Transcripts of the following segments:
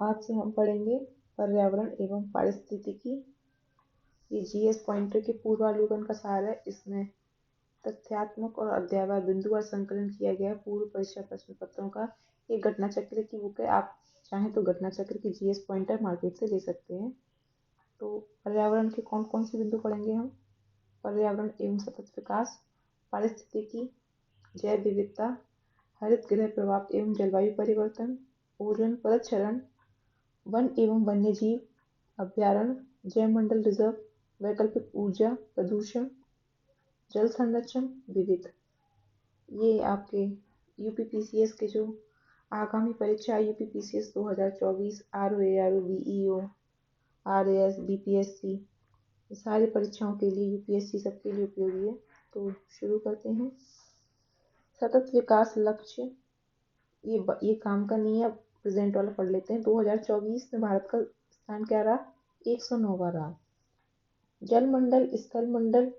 आज से हम पढ़ेंगे पर्यावरण एवं पारिस्थितिकी। ये जीएस पॉइंटर के पूर्वावलोकन का सार है। इसमें तथ्यात्मक और अध्यायवार बिंदुवार संकलन किया गया पूर्व परीक्षा प्रश्न पत्रों का एक घटना चक्र की बुक है। आप चाहें तो घटना चक्र की जीएस पॉइंटर मार्केट से ले सकते हैं। तो पर्यावरण के कौन कौन से बिंदु पढ़ेंगे हम? पर्यावरण एवं सतत विकास, पारिस्थितिकी, जैव विविधता, हरित गृह प्रभाव एवं जलवायु परिवर्तन, ओजोन परत क्षरण, वन एवं वन्यजीव अभ्यारण्य, जैवमंडल रिजर्व, वैकल्पिक ऊर्जा, प्रदूषण, जल संरक्षण, विविध। ये आपके यूपीपीसीएस के जो आगामी परीक्षा UPPCS 2024, RO BEO, RAS, BPSC, सारी परीक्षाओं के लिए यूपीएससी सबके लिए उपयोगी है। तो शुरू करते हैं। सतत विकास लक्ष्य, ये काम का नहीं है। प्रेजेंट वाला पढ़ लेते हैं। 2024 में भारत का स्थान क्या रहा? 109वां रहा। जल मंडल, स्थल मंडल,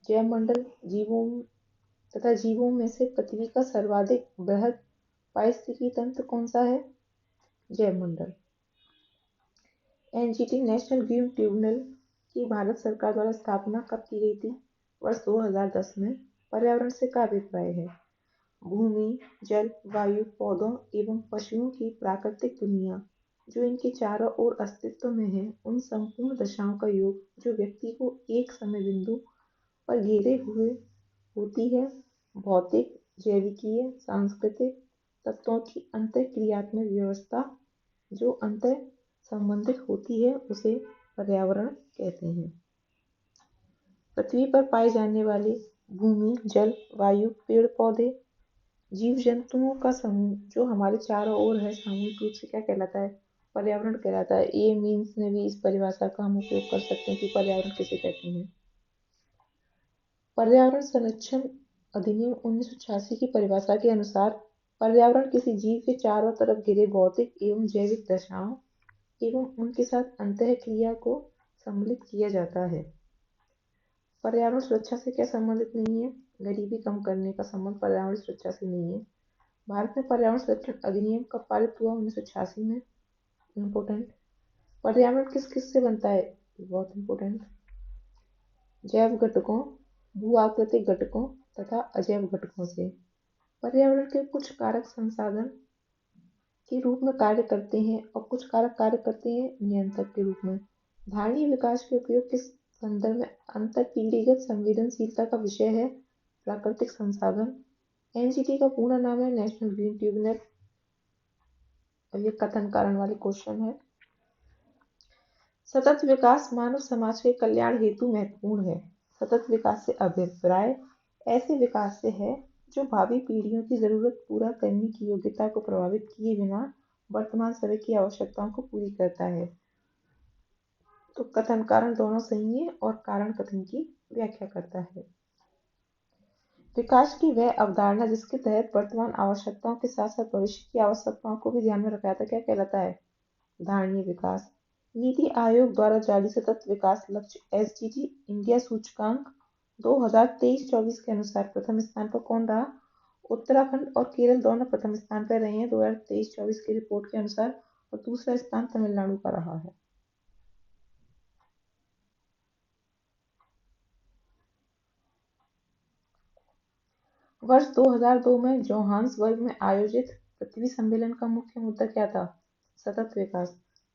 जैव मंडल, जीवों तथा जीवों में से पृथ्वी का सर्वाधिक बृहद पारिस्थितिकी तंत्र कौन सा है? जैव मंडल। एनजीटी नेशनल ग्रीन ट्रिब्यूनल की भारत सरकार द्वारा स्थापना कब की गई थी? वर्ष 2010 में। पर्यावरण से क्या अभिप्राय है? भूमि, जल, वायु, पौधों एवं पशुओं की प्राकृतिक दुनिया जो इनके चारों ओर अस्तित्व में है, उन संपूर्ण दशाओं का योग जो व्यक्ति को एक समय बिंदु पर घेरे हुए होती है। भौतिक, जैविकीय, सांस्कृतिक तत्वों की अंतःक्रियात्मक व्यवस्था जो अंतर संबंधित होती है, उसे पर्यावरण कहते हैं। पृथ्वी पर पाए जाने वाले भूमि, जल, वायु, पेड़ पौधे, जीव जंतुओं का समूह जो हमारे चारों ओर है, सामूहिक रूप से क्या कहलाता है? पर्यावरण कहलाता है। ये मीन्स में भी इस परिभाषा का हम उपयोग कर सकते हैं कि पर्यावरण किसे कहते हैं। पर्यावरण संरक्षण अधिनियम 1986 की परिभाषा के अनुसार पर्यावरण किसी जीव के चारों तरफ घिरे भौतिक एवं जैविक दशाओं एवं उनके साथ अंतःक्रिया को सम्मिलित किया जाता है। पर्यावरण सुरक्षा से क्या संबंधित नहीं है? गरीबी कम करने का संबंध पर्यावरण सुरक्षा से नहीं है। भारत में पर्यावरण संरक्षण अधिनियम कब पारित हुआ? 1986 में। इम्पोर्टेंट। पर्यावरण किस किस से बनता है? बहुत इम्पोर्टेंट। जैव घटकों, भू आकृतिक घटकों तथा अजैव घटकों से। पर्यावरण के कुछ कारक संसाधन के रूप में कार्य करते हैं और कुछ कारक कार्य करते हैं नियंत्रक के रूप में। धारणीय विकास के उपयोग के संदर्भ में अंतरपीढ़ीगत संवेदनशीलता का विषय है प्राकृतिक संसाधन। एनजीटी का पूर्ण नाम है नेशनल ग्रीन ट्रिब्यूनल। ये कथन कारण वाले क्वेश्चन है। सतत विकास मानव समाज के कल्याण हेतु महत्वपूर्ण है। सतत विकास से अभिप्राय ऐसे विकास से है जो भावी पीढ़ियों की जरूरत पूरा करने की योग्यता को प्रभावित किए बिना वर्तमान समय की आवश्यकताओं को पूरी करता है। तो कथन कारण दोनों सही है और कारण कथन की व्याख्या करता है। विकास की वह अवधारणा जिसके तहत वर्तमान आवश्यकताओं के साथ साथ भविष्य की आवश्यकताओं को भी ध्यान में रखा जाता है, क्या कहलाता है? धारणीय विकास। नीति आयोग द्वारा जारी सतत विकास लक्ष्य एसडीजी इंडिया सूचकांक 2023-24 के अनुसार प्रथम स्थान पर कौन रहा? उत्तराखंड और केरल दोनों प्रथम स्थान पर रहे हैं 2023-24 की रिपोर्ट के अनुसार, और दूसरा स्थान तमिलनाडु का रहा है। वर्ष 2002 में जोहान्सबर्ग में आयोजित पृथ्वी सम्मेलन का मुख्य मुद्दा क्या था? सतत विकास।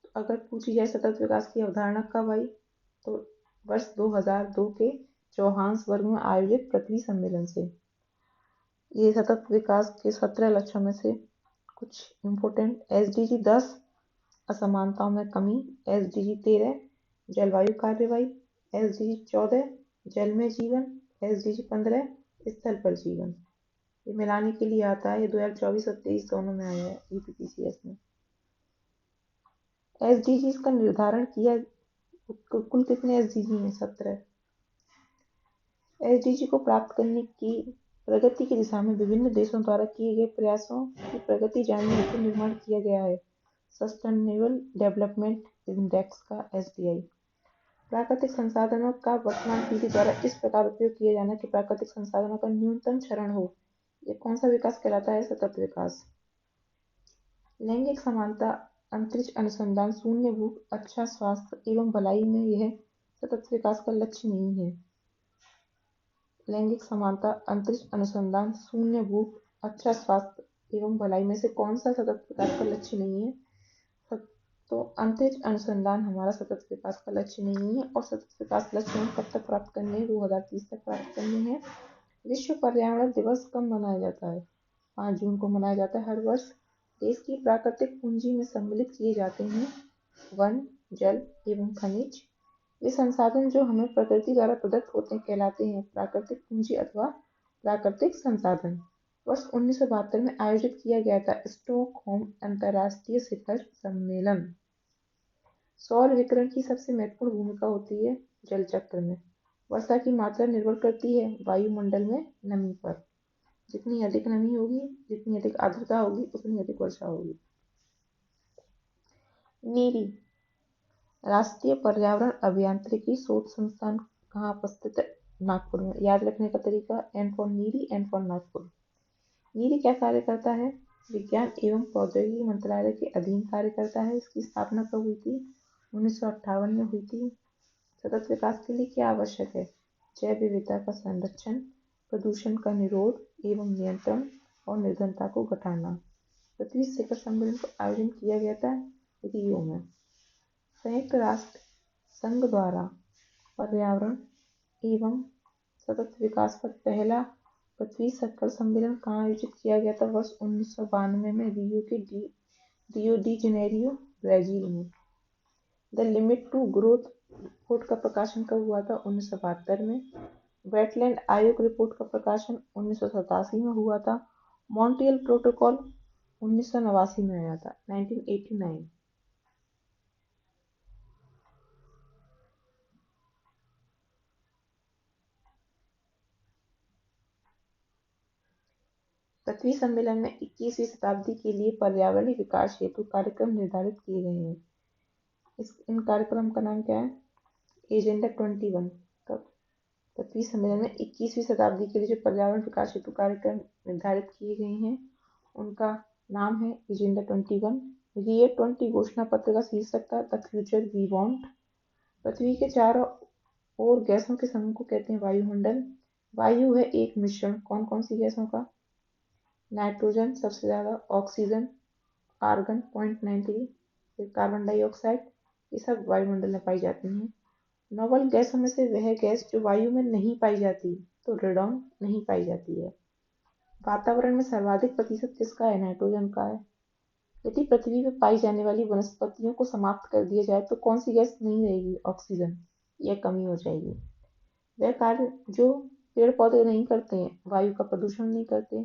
तो अगर पूछी जाए सतत विकास की अवधारणा कब आई, तो वर्ष 2002 के जोहान्सबर्ग में आयोजित पृथ्वी सम्मेलन से। ये सतत विकास के 17 लक्ष्यों में से कुछ इम्पोर्टेंट। एसडीजी 10 असमानताओं में कमी, एसडीजी 13 जलवायु कार्रवाई, एसडीजी 14 जल में जीवन, एसडीजी 15 स्थल पर जीवन। ये मिलाने के लिए आता है। ये 2024 और 23 दोनों में आया है यूपीपीसीएस में। एसडीजी का निर्धारण किया, कुल कितने एसडीजी हैं? 17। एसडीजी को प्राप्त करने की प्रगति की दिशा में विभिन्न देशों द्वारा किए गए प्रयासों की प्रगति जानने हेतु निर्माण किया गया है सस्टेनेबल डेवलपमेंट इंडेक्स का, एसडीआई। प्राकृतिक संसाधनों का वर्तमान पीढ़ी द्वारा इस प्रकार उपयोग किया जाना कि प्राकृतिक संसाधनों का न्यूनतम क्षरण हो, ये कौन सा विकास कहलाता है? सतत विकास। लैंगिक समानता अंतरिक्ष अनुसंधान, शून्य भूख, अच्छा स्वास्थ्य एवं भलाई में यह सतत विकास का लक्ष्य नहीं है। लैंगिक समानता, अंतरिक्ष अनुसंधान, शून्य भूख, अच्छा स्वास्थ्य एवं भलाई में से कौन सा सतत विकास का लक्ष्य नहीं है? तो अंतरिक्ष अनुसंधान हमारा सतत विकास का लक्ष्य नहीं है। और सतत विकास लक्ष्य हम कब तक प्राप्त करने हैं? 2030 तक प्राप्त करने हैं। विश्व पर्यावरण दिवस कब मनाया जाता है? 5 जून को मनाया जाता है हर वर्ष। देश की प्राकृतिक पूंजी में सम्मिलित किए जाते हैं वन, जल एवं खनिज। वे संसाधन जो हमें प्रकृति द्वारा प्रदत्त होते कहलाते हैं प्राकृतिक पूंजी अथवा प्राकृतिक संसाधन। वर्ष 1972 में आयोजित किया गया था स्टॉकहोम अंतर्राष्ट्रीय शिखर सम्मेलन। सौर विकिरण की सबसे महत्वपूर्ण भूमिका होती है जल चक्र में। वर्षा की मात्रा निर्भर करती है वायुमंडल में नमी पर। जितनी अधिक नमी होगी, जितनी अधिक आर्द्रता होगी, उतनी अधिक वर्षा होगी। नीरी राष्ट्रीय पर्यावरण अभियांत्रिकी शोध संस्थान कहाँ उपस्थित है? नागपुर में। याद रखने का तरीका, N for NEERI, N for Nagpur. NEERI क्या कार्य करता है? विज्ञान एवं प्रौद्योगिकी मंत्रालय के अधीन कार्य करता है। इसकी स्थापना कब हुई थी? 1958 में हुई थी। सतत विकास के लिए क्या आवश्यक है? जैव विविधता का संरक्षण, प्रदूषण का निरोध एवं नियंत्रण और निर्धनता को घटाना। पृथ्वी शिखर सम्मेलन का आयोजन किया गया था रियो में। संयुक्त राष्ट्र संघ द्वारा पर्यावरण एवं सतत विकास पर पहला पृथ्वी शिखर सम्मेलन कहाँ आयोजित किया गया था? वर्ष 1992 में रियो डी जेनेरियो, ब्राजील में। The limit to growth report का प्रकाशन कब हुआ था? 1972 में। वेटलैंड आयोग रिपोर्ट का प्रकाशन 1987 में हुआ था। मॉन्ट्रियल प्रोटोकॉल 1989 में आया था, 1989। पृथ्वी सम्मेलन में 21वीं शताब्दी के लिए पर्यावरणीय विकास हेतु कार्यक्रम निर्धारित किए गए हैं। इन कार्यक्रम का नाम क्या है? एजेंडा 21। पृथ्वी सम्मेलन में 21वीं शताब्दी के लिए जो पर्यावरण विकास हेतु कार्यक्रम निर्धारित किए गए हैं उनका नाम है एजेंडा 21। रियो 20 घोषणा पत्र का शीर्षक था द फ्यूचर वी वांट। पृथ्वी के चारों ओर गैसों के समूह को कहते हैं वायुमंडल। वायु है एक मिश्रण कौन कौन सी गैसों का? नाइट्रोजन सबसे ज्यादा, ऑक्सीजन, आर्गन 0.93, फिर कार्बन डाइऑक्साइड, ये सब वायुमंडल में पाई जाती हैं। नोबल गैसों में से वह गैस जो वायु में नहीं पाई जाती, तो रेडॉन नहीं पाई जाती है। वातावरण में सर्वाधिक प्रतिशत किसका है? नाइट्रोजन का है। यदि पृथ्वी पर पाई जाने वाली वनस्पतियों को समाप्त कर दिया जाए तो कौन सी गैस नहीं रहेगी? ऑक्सीजन, यह कमी हो जाएगी। वह कार्य जो पेड़ पौधे नहीं करते हैं, वायु का प्रदूषण नहीं करते।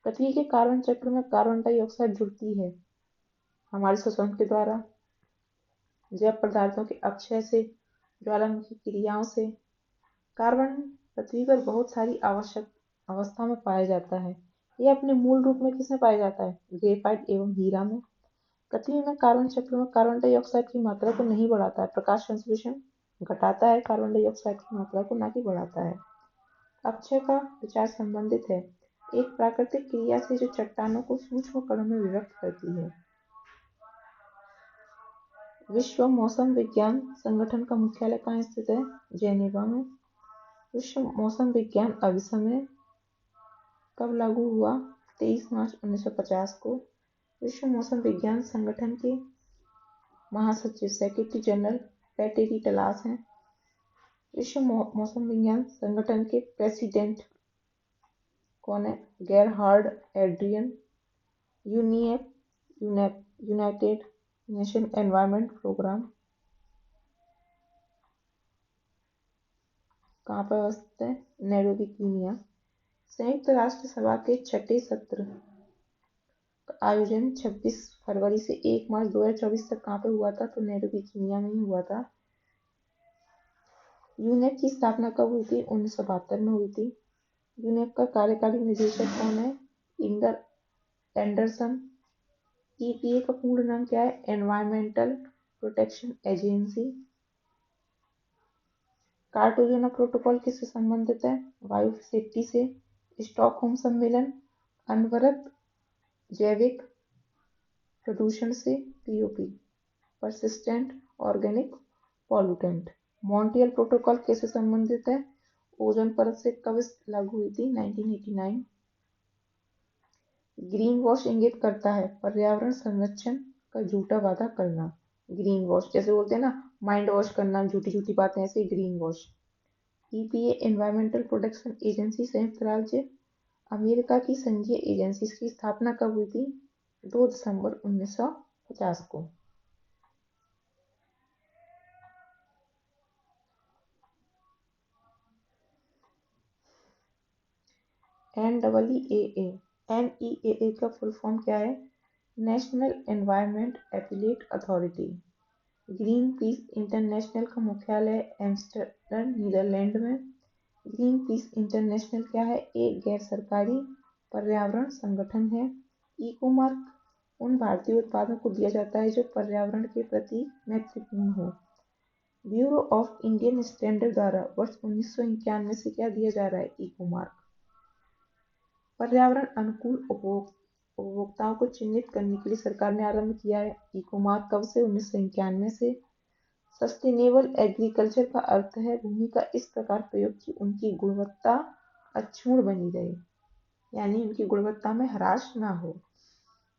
पृथ्वी के कार्बन चक्र में कार्बन डाइऑक्साइड जुड़ती है हमारे श्वसन के द्वारा, जैव पदार्थों के अपक्षय से, ज्वालामुखी क्रियाओं से। कार्बन पृथ्वी पर बहुत सारी आवश्यक अवस्था में पाया जाता है। यह अपने मूल रूप में किसमें पाया जाता है? ग्रेफाइट एवं हीरा में। पृथ्वी में कार्बन चक्र में कार्बन डाइऑक्साइड की मात्रा को नहीं बढ़ाता है, प्रकाश संश्लेषण घटाता है कार्बन डाइऑक्साइड की मात्रा को, ना कि बढ़ाता है। अपक्षय का विचार संबंधित है एक प्राकृतिक क्रिया से जो चट्टानों को सूक्ष्म कणों में विभक्त करती है। विश्व मौसम विज्ञान संगठन का मुख्यालय कहाँ स्थित है? जेनेवा में। विश्व मौसम विज्ञान अधिनियम कब लागू हुआ? 23 मार्च 1950 को। विश्व मौसम विज्ञान संगठन के महासचिव सेक्रेटरी जनरल पेटेरी टलास हैं। विश्व मौसम विज्ञान संगठन के प्रेसिडेंट कौन है? Gerhard Adrian. United Nation Environment Programme कहाँ पर स्थित है? Nairobi, Kenya. संयुक्त राष्ट्र सभा के छठे सत्र का आयोजन 26 फरवरी से 1 मार्च 2024 तक कहाँ पर हुआ था? तो नैरोबी, कीनिया में ही हुआ था। यूनेप की स्थापना कब हुई थी? 1972 में हुई थी। यूनेप का कार्यकारी निदेशक कौन है? Inger Anderson. ईपीए का पूर्ण नाम क्या है? Environmental protection agency. Cartagena protocol किससे संबंधित है? वायु सेफ्टी से। स्टॉकहोम सम्मेलन अनवरत जैविक प्रदूषण से POP, persistent organic pollutant. Montreal protocol कैसे संबंधित है? ओजोन परत से कब लागू हुई थी? 1989। ग्रीन वॉश इंगित करता है पर्यावरण संरक्षण का झूठा वादा करना। ग्रीन वॉश जैसे बोलते हैं ना, माइंड वॉश करना, झूठी झूठी बातें, ऐसे green wash. EPA environmental protection agency संयुक्त राज्य अमेरिका की संघीय एजेंसी की स्थापना कब हुई थी? 2 दिसंबर 1950 को। NEAA का फुल फॉर्म क्या है? National environment appellate authority. Green peas international का मुख्यालय एम्स्टर्डम, नीदरलैंड में। ग्रीन पीस इंटरनेशनल क्या है? एक गैर सरकारी पर्यावरण संगठन है। इको मार्क उन भारतीय उत्पादों को दिया जाता है जो पर्यावरण के प्रति मैत्रीपूर्ण हो। ब्यूरो ऑफ इंडियन स्टैंडर्ड द्वारा वर्ष 1991 से क्या दिया जा रहा है? Eco mark. पर्यावरण अनुकूल उपभोक्ताओं को चिन्हित करने के लिए सरकार ने आरंभ किया है इको मार्क। कब से? 1991 से। सस्टेनेबल एग्रीकल्चर का अर्थ है भूमि का इस प्रकार प्रयोग कि उनकी गुणवत्ता अक्षुण्ण बनी रहे, यानी उनकी गुणवत्ता में ह्रास ना हो।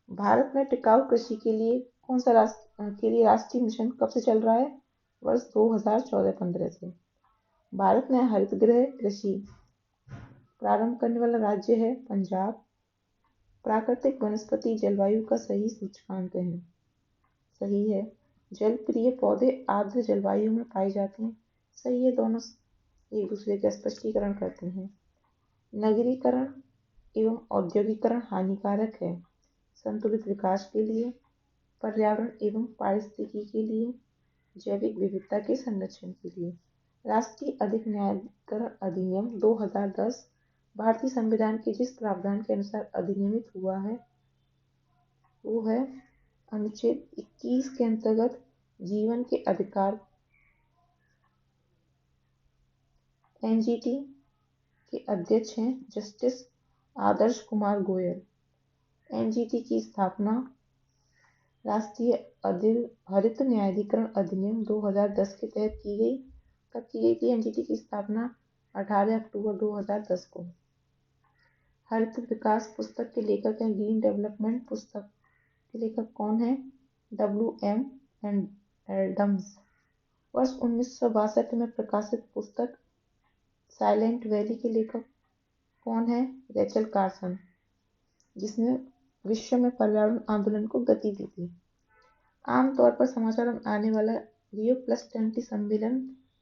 भारत में टिकाऊ कृषि के लिए कौन सा राष्ट्रीय मिशन कब से चल रहा है? वर्ष 2014-15 से। भारत में हरित गृह कृषि प्रारंभ करने वाला राज्य है पंजाब। प्राकृतिक वनस्पति जलवायु का सही सूचकांक है। सही है। जल प्रिय पौधे आर्द्र जलवायु में पाए जाते हैं। सही है, दोनों एक दूसरे का स्पष्टीकरण करते हैं। नगरीकरण एवं औद्योगिकरण हानिकारक है संतुलित विकास के लिए, पर्यावरण एवं पारिस्थितिकी के लिए, जैविक विविधता के संरक्षण के लिए। राष्ट्रीय अधिक न्यायाधिकरण अधिनियम 2010 भारतीय संविधान के जिस प्रावधान के अनुसार अधिनियमित हुआ है वो है अनुच्छेद 21 के अंतर्गत जीवन के अधिकार। एनजीटी के अध्यक्ष हैं जस्टिस आदर्श कुमार गोयल। एनजीटी की स्थापना राष्ट्रीय हरित न्यायाधिकरण अधिनियम 2010 के तहत की गई। कब की गई थी एनजीटी की स्थापना? 18 अक्टूबर 2010 को। हरित विकास पुस्तक के लेखक हैं, ग्रीन डेवलपमेंट पुस्तक के लेखक कौन है? WM Adams. वर्ष 1962 में प्रकाशित पुस्तक साइलेंट वैली के लेखक कौन है? रेचल कार्सन, जिसने विश्व में पर्यावरण आंदोलन को गति दी थी। आमतौर पर समाचार में आने वाला Rio+20 सम्मेलन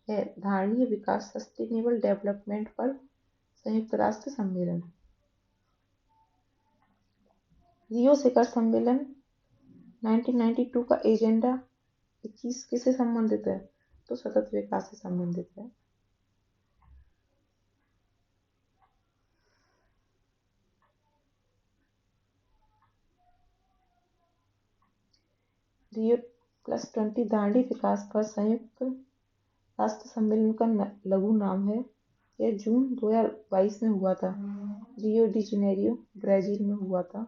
है धारणीय विकास सस्टेनेबल डेवलपमेंट पर संयुक्त राष्ट्र सम्मेलन। रियो शिखर सम्मेलन 1992 का एजेंडा 21 किससे संबंधित है? तो सतत विकास से संबंधित है। Rio+20 धारणीय विकास पर संयुक्त राष्ट्र सम्मेलन का लघु नाम है। यह जून 2022 में हुआ था। रियो डी जेनेरियो ब्राजील में हुआ था।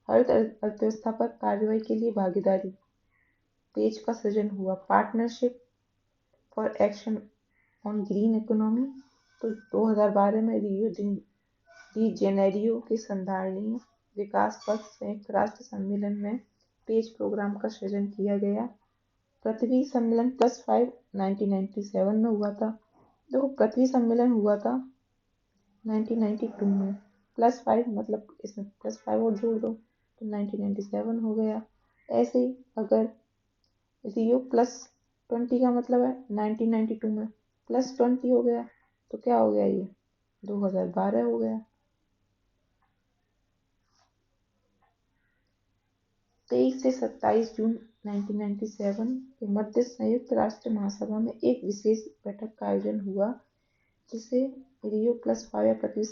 हरित अर्थव्यवस्था पर कार्रवाई के लिए भागीदारी पेज का सृजन हुआ। Partnership for action on green economy. तो 2012 में रियो डी जेनेरियो के संधारणीय विकास पर संयुक्त राष्ट्र सम्मेलन में पेज प्रोग्राम का सृजन किया गया। पृथ्वी सम्मेलन +5 1997 में हुआ था। देखो, पृथ्वी सम्मेलन हुआ था 1992 में। +5 मतलब इसमें +5 और जोड़ दो तो 1997 हो गया। ऐसे ही अगर Rio+20 का मतलब है 1992 में +20 हो गया तो क्या हो गया? ये 2012 हो गया। 23 से 27 जून 1997 के मध्य संयुक्त राष्ट्र महासभा में एक विशेष बैठक का आयोजन हुआ जिसे Rio+5 या पृथ्वी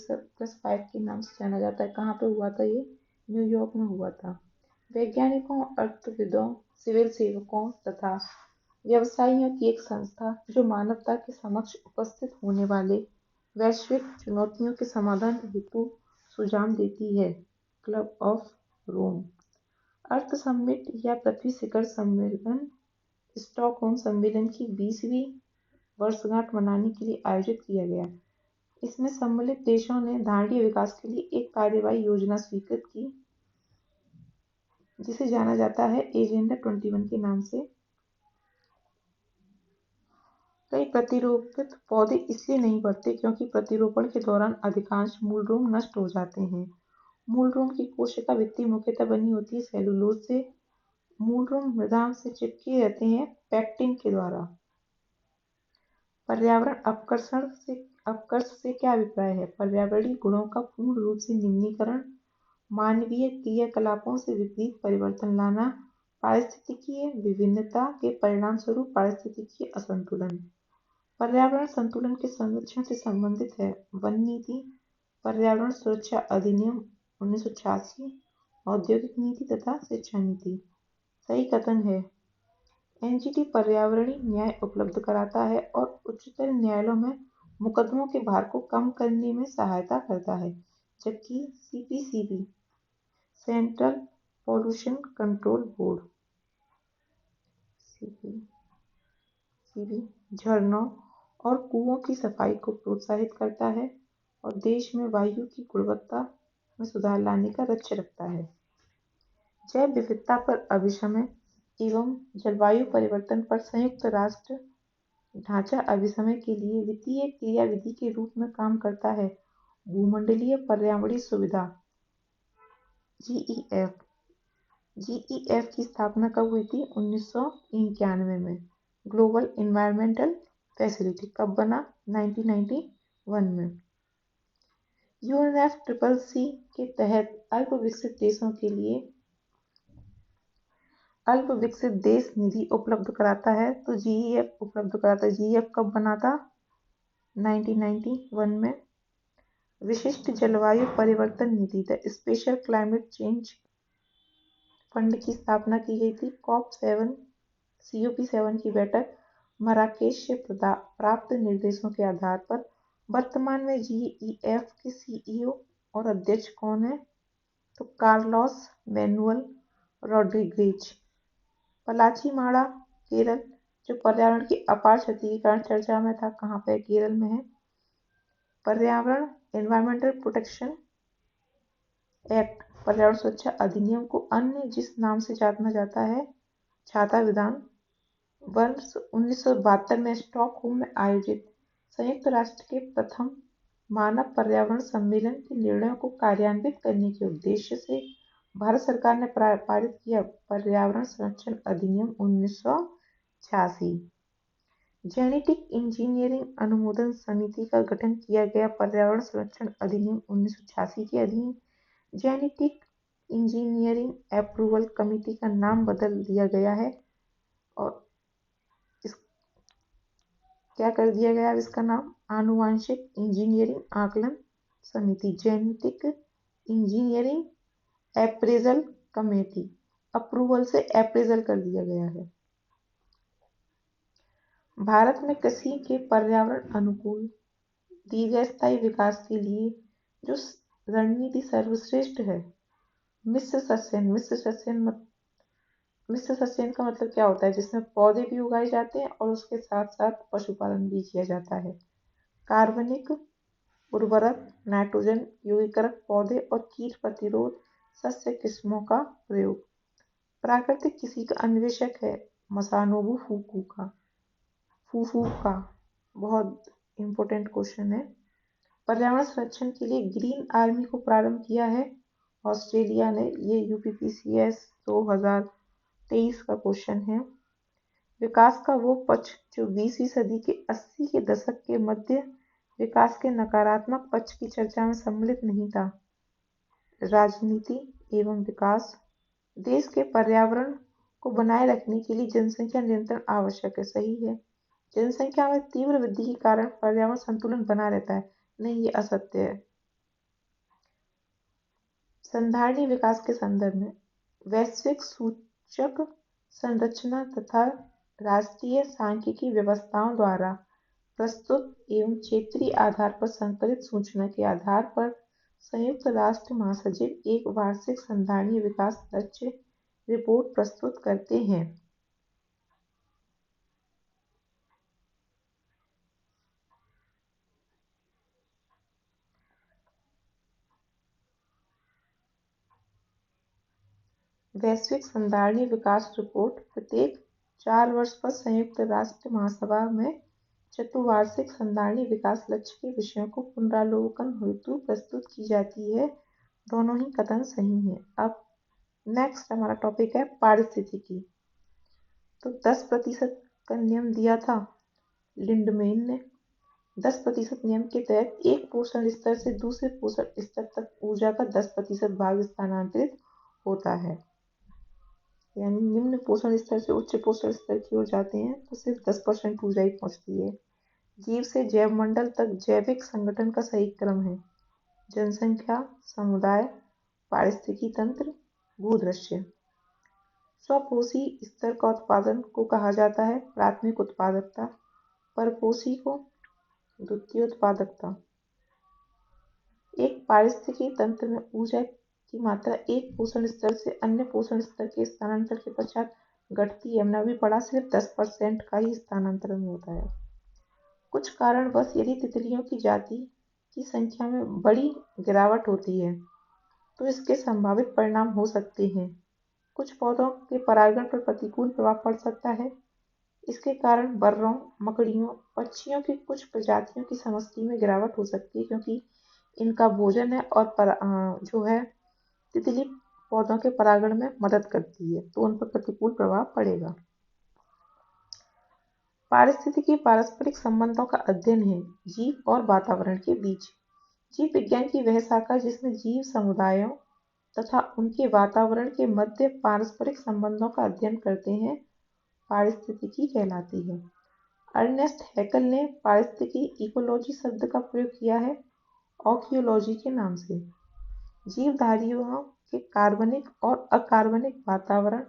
+5 के नाम से जाना जाता है। कहाँ पे हुआ था ये? न्यूयॉर्क में हुआ था। वैज्ञानिकों, अर्थविदों, सिविल सेवकों तथा व्यवसायियों की एक संस्था जो मानवता के समक्ष उपस्थित होने वाले वैश्विक चुनौतियों के समाधान हेतु सुझाव देती है। Club of Rome. Earth summit या पृथ्वी शिखर सम्मेलन स्टॉकहोम सम्मेलन की 20वीं वर्षगांठ मनाने के लिए आयोजित किया गया। इसमें सम्मिलित देशों ने धारणीय विकास के लिए एक कार्यवाही योजना स्वीकृत की जिसे जाना जाता है एजेंडा 21 के नाम से। कई प्रतिरोपित पौधे इसलिए नहीं बढ़ते क्योंकि प्रतिरोपण के दौरान अधिकांश मूलरूम नष्ट हो जाते हैं। मूलरूम की कोशिका भित्ति मुख्यतः बनी होती है सेलुलोज से। मूलरूम मृदा से चिपके रहते हैं पेक्टिन के द्वारा। पर्यावरण अपकर्ष से क्या अभिप्राय है? पर्यावरणीय गुणों का पूर्ण रूप से निम्नीकरण, मानवीय क्रियाकलापों से विपरीत परिवर्तन लाना, पारिस्थितिकीय विभिन्नता के परिणामस्वरूप पारिस्थितिकीय असंतुलन। पर्यावरण संतुलन के संरक्षण से संबंधित है वन नीति, पर्यावरण सुरक्षा अधिनियम 1986, औद्योगिक नीति तथा शिक्षा नीति। सही कथन है। एनजीटी पर्यावरणीय न्याय उपलब्ध कराता है और उच्चतर न्यायालयों में मुकदमों के भार को कम करने में सहायता करता है, जबकि CPCB central pollution control board CPCB झरनों और कुओं की सफाई को प्रोत्साहित करता है और देश में वायु की गुणवत्ता में सुधार लाने का लक्ष्य रखता है। जैव विविधता पर अभिसमय एवं जलवायु परिवर्तन पर संयुक्त राष्ट्र ढांचा अभिसमय के लिए वित्तीय क्रियाविधि के रूप में काम करता है। भूमंडलीय पर्यावरणीय सुविधा जीईएफ की स्थापना कब हुई थी? 1991 में। ग्लोबल इन्वायरमेंटल फैसिलिटी कब बना? 1991 में। यूएनएफसीसीसी के तहत अल्प विकसित देशों के लिए अल्प विकसित देश निधि उपलब्ध कराता है, तो जीईएफ उपलब्ध कराता है। जीईएफ कब बना था? 1991 में। विशिष्ट जलवायु परिवर्तन नीति the special climate change fund की स्थापना की गई थी। COP7 की बैठक मराकेश से प्राप्त निर्देशों के आधार पर वर्तमान में जीईएफ के सीईओ और अध्यक्ष कौन है? तो कार्लोस मैनुअल रोड्रिगेज। पलाचीमाड़ा केरल, जो पर्यावरण की अपार क्षति के कारण चर्चा में था, कहाँ पे? केरल में है। पर्यावरण एनवायरमेंटल प्रोटेक्शन एक्ट, पर्यावरण सुरक्षा अधिनियम को अन्य जिस नाम से जाना जाता है छाता विधान, वर्ष 1972 में स्टॉकहोम में आयोजित संयुक्त राष्ट्र के प्रथम मानव पर्यावरण सम्मेलन के निर्णयों को कार्यान्वित करने के उद्देश्य से भारत सरकार ने पारित किया पर्यावरण संरक्षण अधिनियम 1986। जेनेटिक इंजीनियरिंग अनुमोदन समिति का गठन किया गया पर्यावरण संरक्षण अधिनियम 1986 के अधीन जेनेटिक इंजीनियरिंग अप्रूवल कमेटी का नाम बदल दिया गया है और क्या कर दिया गया है इसका नाम? आनुवांशिक इंजीनियरिंग आकलन समिति, genetic engineering appraisal committee. Approval से अप्रेजल कर दिया गया है। भारत में कृषि के पर्यावरण अनुकूल दीर्घस्थायी विकास के लिए जो रणनीति सर्वश्रेष्ठ है मिश्र सस्यन का मतलब क्या होता है? जिसमें पौधे भी उगाए जाते हैं और उसके साथ साथ पशुपालन भी किया जाता है। कार्बनिक उर्वरक, नाइट्रोजन यौगिकरक पौधे और कीट प्रतिरोध सस्य किस्मों का प्रयोग। प्राकृतिक कृषि का अन्वेषक है मसानोबु फुकुओका। बहुत इंपॉर्टेंट क्वेश्चन है। पर्यावरण संरक्षण के लिए ग्रीन आर्मी को प्रारंभ किया है ऑस्ट्रेलिया ने। ये यूपीपीसीएस 2023 का क्वेश्चन है। विकास का वो पक्ष जो 20वीं सदी के 80 के दशक के मध्य विकास के नकारात्मक पक्ष की चर्चा में सम्मिलित नहीं था। राजनीति एवं विकास, देश के पर्यावरण को बनाए रखने के लिए जनसंख्या नियंत्रण आवश्यक है। सही है। जनसंख्या में तीव्र वृद्धि के कारण पर्यावरण संतुलन बना रहता है। नहीं, ये असत्य है। संधारणीय विकास के संदर्भ में वैश्विक सूचक संरचना तथा राष्ट्रीय सांख्यिकी व्यवस्थाओं द्वारा प्रस्तुत एवं क्षेत्रीय आधार पर संकलित सूचना के आधार पर संयुक्त राष्ट्र महासचिव एक वार्षिक संधारणीय विकास लक्ष्य रिपोर्ट प्रस्तुत करते हैं। वैश्विक संधारणीय विकास रिपोर्ट प्रत्येक 4 वर्ष पर संयुक्त राष्ट्र महासभा में चतुर्वार्षिक संधारणीय विकास लक्ष्य के विषयों को पुनरावलोकन हेतु प्रस्तुत की जाती है। दोनों ही कथन सही हैं। अब नेक्स्ट हमारा टॉपिक है पारिस्थितिकी। तो 10% का नियम दिया था लिंडमेन ने। 10% नियम के तहत एक पोषण स्तर से दूसरे पोषण स्तर तक ऊर्जा का 10% भाग स्थानांतरित होता है। यानी निम्न पोषण स्तर से उच्च पोषण स्तर की ओर जाते हैं तो सिर्फ 10% ऊर्जा ही पहुंचती है। जीव से जैव मंडल तक जैविक संगठन का सही क्रम है जनसंख्या, समुदाय, पारिस्थितिकी तंत्र, भूदृश्य। स्वपोषी स्तर का उत्पादन को कहा जाता है प्राथमिक उत्पादकता, परपोषी को द्वितीय उत्पादकता। एक पारिस्थितिकी तंत्र में ऊर्जा की मात्रा एक पोषण स्तर से अन्य पोषण स्तर के स्थानांतरण के पश्चात घटती है। हमने अभी पढ़ा सिर्फ 10% का ही स्थानांतरण होता है। कुछ कारणवश यदि तितलियों की जाति की संख्या में बड़ी गिरावट होती है तो इसके संभावित परिणाम हो सकते हैं। कुछ पौधों के परागण पर प्रतिकूल प्रभाव पड़ सकता है। इसके कारण बर्रों, मकड़ियों, पक्षियों की कुछ प्रजातियों की समष्टि में गिरावट हो सकती है क्योंकि इनका भोजन है और जो है तितली पौधों के परागण में मदद करती है तो उन पर प्रतिकूल प्रभाव पड़ेगा। पारिस्थितिकी पारस्परिक संबंधों का अध्ययन है जीव और वातावरण के बीच। जीव विज्ञान की वह शाखा जिसमें जीव समुदायों तथा उनके वातावरण के मध्य पारस्परिक संबंधों का अध्ययन करते हैं पारिस्थितिकी कहलाती है। अर्नेस्ट हैकल ने पारिस्थितिकी इकोलॉजी शब्द का प्रयोग किया है आर्कियोलॉजी के नाम से। जीवधारियों के कार्बनिक और अकार्बनिक वातावरण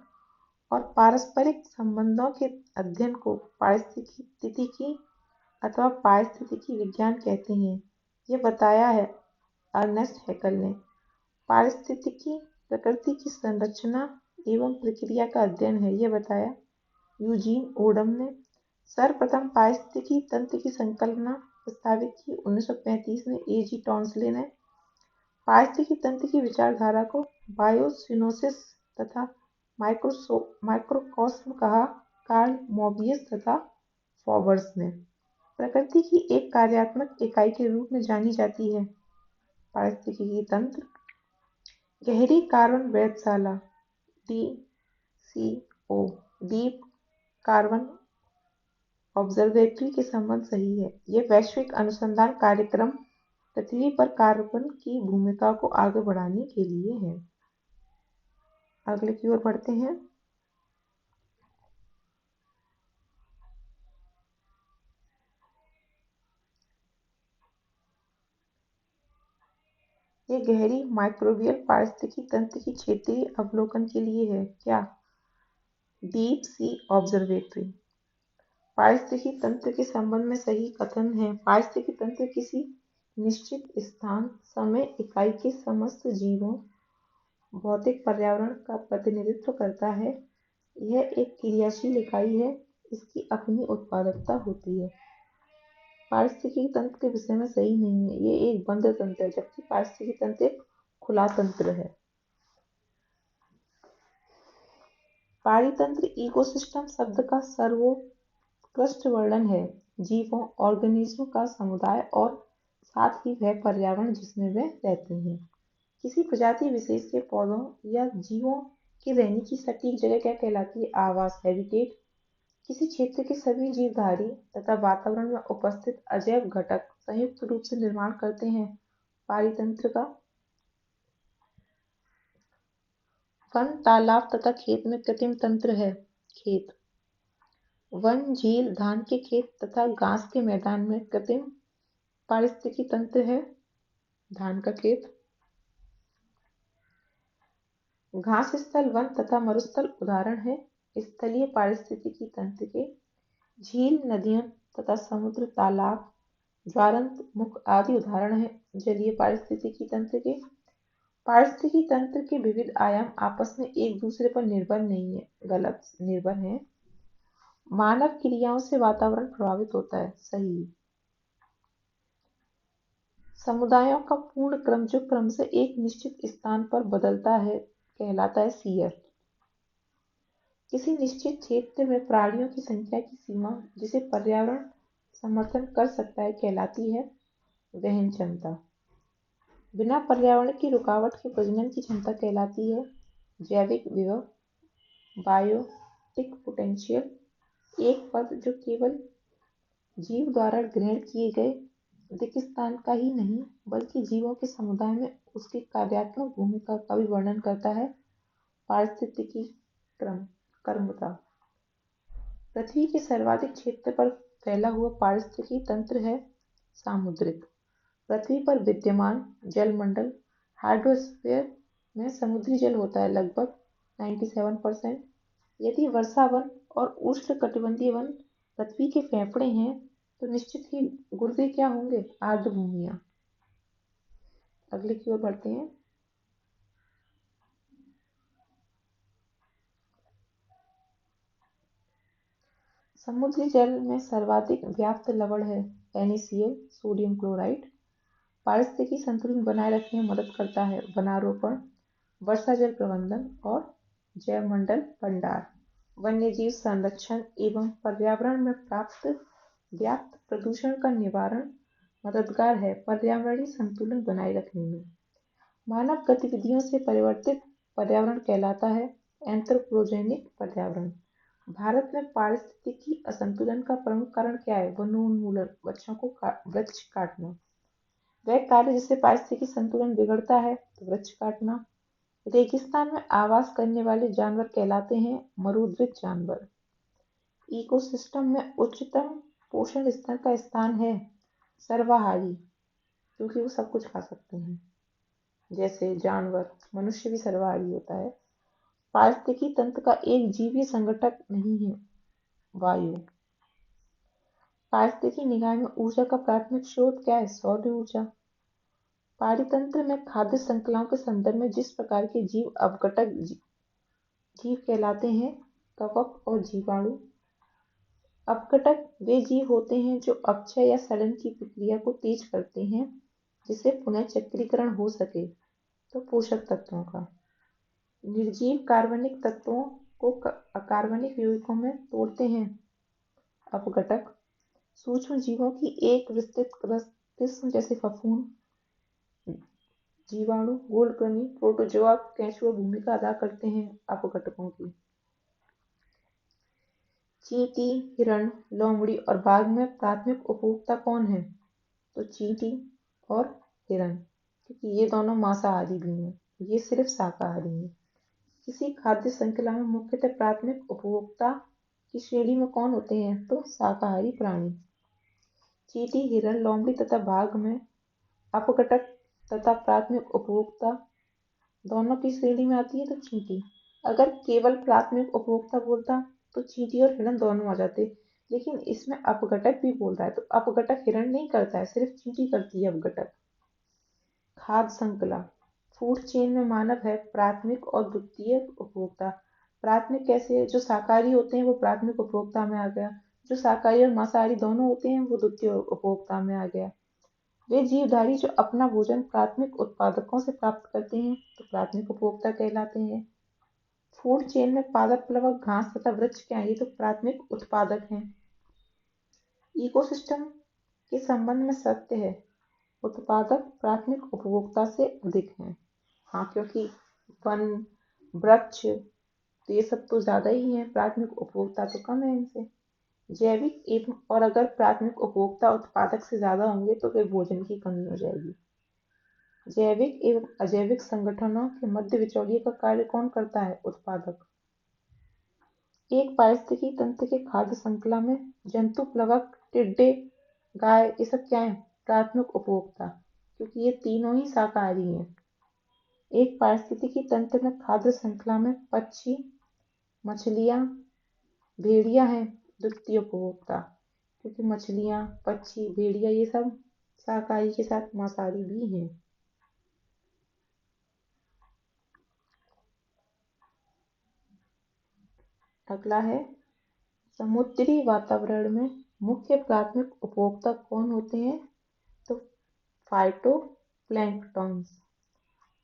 और पारस्परिक संबंधों के अध्ययन को पारिस्थितिकी अथवा पारिस्थितिकी विज्ञान कहते हैं। यह बताया है अर्नेस्ट हैकल ने। पारिस्थितिकी प्रकृति की संरचना एवं प्रक्रिया का अध्ययन है, यह बताया यूजीन ओडम ने। सर्वप्रथम पारिस्थितिकी तंत्र की संकल्पना प्रस्तावित की 1935 में एजी टॉन्सले ने। पारिस्थितिकी तंत्र की विचारधारा को बायोसिनोसिस तथा माइक्रोकॉस्म कहा कार्ल मोबियस तथा फॉबर्स ने। प्रकृति की एक कार्यात्मक इकाई के रूप में जानी जाती है पारिस्थितिकी तंत्र। गहरी कार्बन वेधशाला DCO डीप कार्बन ऑब्जर्वेटरी के संबंध सही है। यह वैश्विक अनुसंधान कार्यक्रम पृथ्वी पर कार्बन की भूमिका को आगे बढ़ाने के लिए है। अगले की ओर बढ़ते हैं। यह गहरी माइक्रोबियल पारिस्थितिकी तंत्र की क्षेत्रीय अवलोकन के लिए है। क्या? Deep sea observatory. पारिस्थितिकी तंत्र के संबंध में सही कथन है। पारिस्थितिकी तंत्र किसी निश्चित स्थान, समय, इकाई के समस्त जीवों, भौतिक पर्यावरण का प्रतिनिधित्व करता है। यह एक क्रियाशील इकाई है। इसकी अपनी उत्पादकता होती है। पारिस्थितिकी तंत्र के विषय में सही नहीं है। ये एक बंद तंत्र है जबकि पारिस्थितिकी तंत्र एक खुला तंत्र है। पारितंत्र इकोसिस्टम शब्द का सर्वोत्कृष्ट वर्णन है जीवों, ऑर्गेनिज्म का समुदाय और साथ ही वह पर्यावरण जिसमें वे रहते हैं। किसी प्रजाति विशेष के पौधों या जीवों के रहने की सटीक जगह क्या कहलाती है? आवास, हैबिटेट। किसी क्षेत्र के सभी जीवधारी तथा वातावरण में उपस्थित अजैव घटक संयुक्त रूप से निर्माण करते हैं पारितंत्र का। वन, तालाब तथा खेत में कृत्रिम तंत्र है खेत। वन, झील, धान के खेत तथा घास के मैदान में कृत्रिम पारिस्थितिकी तंत्र है धान का खेत। घास स्थल, वन तथा मरुस्थल उदाहरण है स्थलीय पारिस्थितिकी तंत्र के। झील, नदियों तथा समुद्र, तालाब, ज्वारंत, मुख आदि उदाहरण है जलीय पारिस्थितिकी तंत्र के। पारिस्थितिकी तंत्र के विविध आयाम आपस में एक दूसरे पर निर्भर नहीं है, गलत, निर्भर है। मानव क्रियाओं से वातावरण प्रभावित होता है, सही। समुदायों का पूर्ण क्रम जो क्रम से एक निश्चित स्थान पर बदलता है कहलाता है सीयर। किसी निश्चित क्षेत्र में प्राणियों की संख्या की सीमा जिसे पर्यावरण समर्थन कर सकता है कहलाती है वहन क्षमता। बिना पर्यावरण की रुकावट के प्रजनन की क्षमता कहलाती है जैविक विभव, बायोटिक पोटेंशियल। एक पद जो केवल जीव द्वारा ग्रहण किए गए दिक्स्थान का ही नहीं बल्कि जीवों के समुदाय में उसकी कार्यात्मक भूमिका का भी वर्णन करता है पारिस्थितिकी कर्मता। पृथ्वी के सर्वाधिक क्षेत्र पर फैला हुआ पारिस्थितिकी तंत्र है सामुद्रिक। पृथ्वी पर विद्यमान जलमंडल हाइड्रोस्फीयर में समुद्री जल होता है लगभग 97%। यदि वर्षा वन और उष्णकटिबंधीय वन पृथ्वी के फेफड़े हैं तो निश्चित ही गुर्दे क्या होंगे, आर्द्र भूमियां। अगले की ओर बढ़ते हैं। समुद्री जल में सर्वाधिक व्याप्त लवण है NaCl, सोडियम क्लोराइड। पारिस्थितिकी संतुलन बनाए रखने में मदद करता है वनारोपण, वर्षा जल प्रबंधन और जैवमंडल भंडार। वन्यजीव संरक्षण एवं पर्यावरण में प्राप्त व्याप्त प्रदूषण का निवारण मददगार है पर्यावरणीय संतुलन बनाए रखने में। मानव गतिविधियों से परिवर्तित पर्यावरण कहलाता है एंथ्रोपोजेनिक पर्यावरण। भारत में पारिस्थितिकी असंतुलन का प्रमुख कारण क्या है? वनोन्मूलन, वृक्ष काटना। वह कार्य जिससे पारिस्थितिकी संतुलन बिगड़ता है तो वृक्ष काटना। रेगिस्तान में आवास करने वाले जानवर कहलाते हैं मरुद्विज जानवर। इकोसिस्टम में उच्चतम पोषण स्तर का स्थान है सर्वाहारी, क्योंकि वो सब कुछ खा सकते हैं जैसे जानवर। मनुष्य भी सर्वाहारी होता है। पारिस्थितिकी तंत्र का एक जीवीय संगठक नहीं है वायु। पारिस्थितिकी निकाय में ऊर्जा का प्राथमिक स्रोत क्या है? सौर ऊर्जा। पारितंत्र में खाद्य श्रृंखलाओं के संदर्भ में जिस प्रकार के जीव अपघटक जीव कहलाते हैं कवक और जीवाणु। अपघटक वे जीव होते हैं जो अपक्षय या सड़न की प्रक्रिया को तेज करते हैं जिससे पुनः चक्रीकरण हो सके। तो पोषक तत्वों का। निर्जीव कार्बनिक तत्वों को अकार्बनिक यौगिकों में तोड़ते हैं अपघटक। सूक्ष्म जीवों की एक विस्तृत किस्म जैसे फफूंद, जीवाणु, गोलकृमि, प्रोटोजोआ, केंचुआ भूमिका अदा करते हैं अपघटकों की। चींटी, हिरण, लोमड़ी और बाघ में प्राथमिक उपभोक्ता कौन है? तो चींटी और हिरण, क्योंकि ये दोनों मांसाहारी भी हैं, ये सिर्फ शाकाहारी हैं। किसी खाद्य श्रृंखला में मुख्यतः प्राथमिक उपभोक्ता की श्रेणी में कौन होते हैं? तो शाकाहारी प्राणी। चींटी, हिरण, लोमड़ी तथा बाघ में अपघटक तथा प्राथमिक उपभोक्ता दोनों की श्रेणी में आती है तो चींटी। अगर केवल प्राथमिक उपभोक्ता बोलता तो चींटी और हिरण दोनों आ जाते, लेकिन इसमें अपघटक भी बोल रहा है तो अपघटक हिरण नहीं करता है, सिर्फ चींटी करती है अपघटक। खाद्य श्रृंखला फूड चेन में मानव है प्राथमिक और द्वितीय उपभोक्ता। प्राथमिक कैसे है? जो शाकाहारी होते हैं वो प्राथमिक उपभोक्ता में आ गया, जो शाकाहारी और मांसाहारी दोनों होते हैं वो द्वितीय उपभोक्ता में आ गया। वे जीवधारी जो अपना भोजन प्राथमिक उत्पादकों से प्राप्त करते हैं तो प्राथमिक उपभोक्ता कहलाते हैं। फूड चेन में पादप प्लवक, घास तथा वृक्ष क्या है? ये तो प्राथमिक उत्पादक हैं। इकोसिस्टम के संबंध में सत्य है उत्पादक प्राथमिक उपभोक्ता से अधिक हैं। हाँ, क्योंकि वन, वृक्ष ये सब तो ज्यादा ही हैं, प्राथमिक उपभोक्ता तो कम है इनसे। जैविक एवं और अगर प्राथमिक उपभोक्ता उत्पादक से ज्यादा होंगे तो फिर भोजन की कमी हो जाएगी। जैविक एवं अजैविक संगठनों के मध्य बिचौलिए का कार्य कौन करता है? उत्पादक। एक पारिस्थितिकी तंत्र के खाद्य श्रृंखला में जंतु प्लवक, टिड्डे, गाय ये सब क्या है? प्राथमिक उपभोक्ता, क्योंकि ये तीनों ही शाकाहारी हैं। एक पारिस्थितिकी तंत्र में खाद्य श्रृंखला में पक्षी, मछलियां, भेड़िया हैं द्वितीय उपभोक्ता, क्योंकि मछलियां, पक्षी, भेड़िया ये सब शाकाहारी के साथ मांसाहारी भी हैं। अगला है समुद्री वातावरण में मुख्य प्राथमिक उपभोक्ता कौन होते हैं? तो फाइटोप्लैंक्टन्स।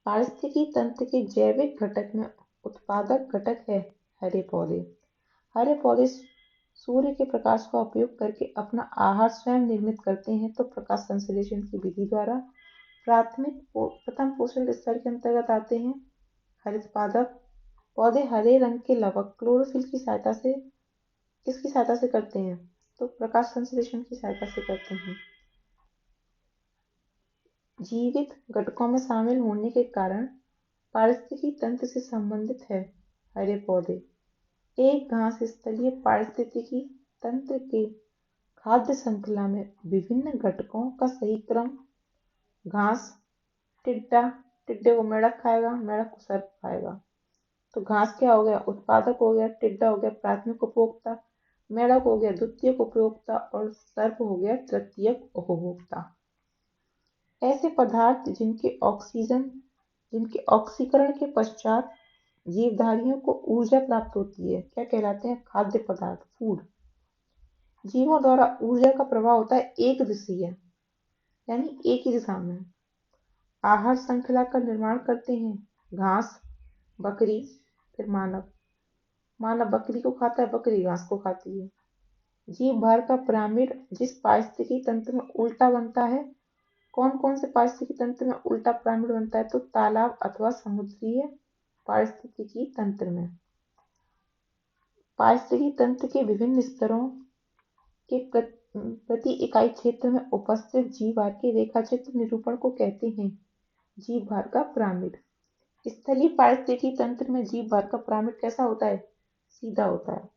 पारिस्थितिकी तंत्र के जैविक घटक में उत्पादक घटक है हरे पौधे। हरे पौधे सूर्य के प्रकाश का उपयोग करके अपना आहार स्वयं निर्मित करते हैं, तो प्रकाश संश्लेषण की विधि द्वारा प्रथम पोषण स्तर के अंतर्गत आते हैं। हरित पादप पौधे हरे रंग के लवक क्लोरोफिल की सहायता से किसकी सहायता से करते हैं? तो प्रकाश संश्लेषण की सहायता से करते हैं। जीवित घटकों में शामिल होने के कारण पारिस्थितिकी तंत्र से संबंधित है हरे पौधे। एक घास स्थलीय पारिस्थितिकी तंत्र के खाद्य श्रृंखला में विभिन्न घटकों का सही क्रम। घास टिड्डे को मेढक खाएगा, मेढक को सर्प खाएगा। तो घास क्या हो गया? उत्पादक हो गया, टिड्डा हो गया प्राथमिक उपभोक्ता, मेढक हो गया द्वितीयक उपभोक्ता और सर्प हो गया तृतीयक उपभोक्ता। ऐसे पदार्थ जिनके ऑक्सीकरण के पश्चात जीवधारियों को ऊर्जा प्राप्त होती है क्या कहलाते हैं? खाद्य पदार्थ, फूड। जीवों द्वारा ऊर्जा का प्रवाह होता है एक दिशीय, यानी एक ही दिशा में। आहार श्रृंखला का निर्माण करते हैं घास, बकरी, फिर मानव बकरी को खाता है, बकरी घास को खाती है। जीव भार का पिरामिड जिस पारिस्थितिकी तंत्र में उल्टा बनता है, कौन कौन से पारिस्थितिकी तंत्र में उल्टा पिरामिड बनता है? तो तालाब अथवा समुद्रीय पारिस्थितिकी तंत्र में। पारिस्थितिकी तंत्र के विभिन्न स्तरों के प्रति इकाई क्षेत्र में उपस्थित जीव भार के रेखाचित्र निरूपण को कहते हैं जीव भार का पिरामिड। स्थलीय पारिस्थितिकी तंत्र में जीव भार का पिरामिड कैसा होता है? सीधा होता है।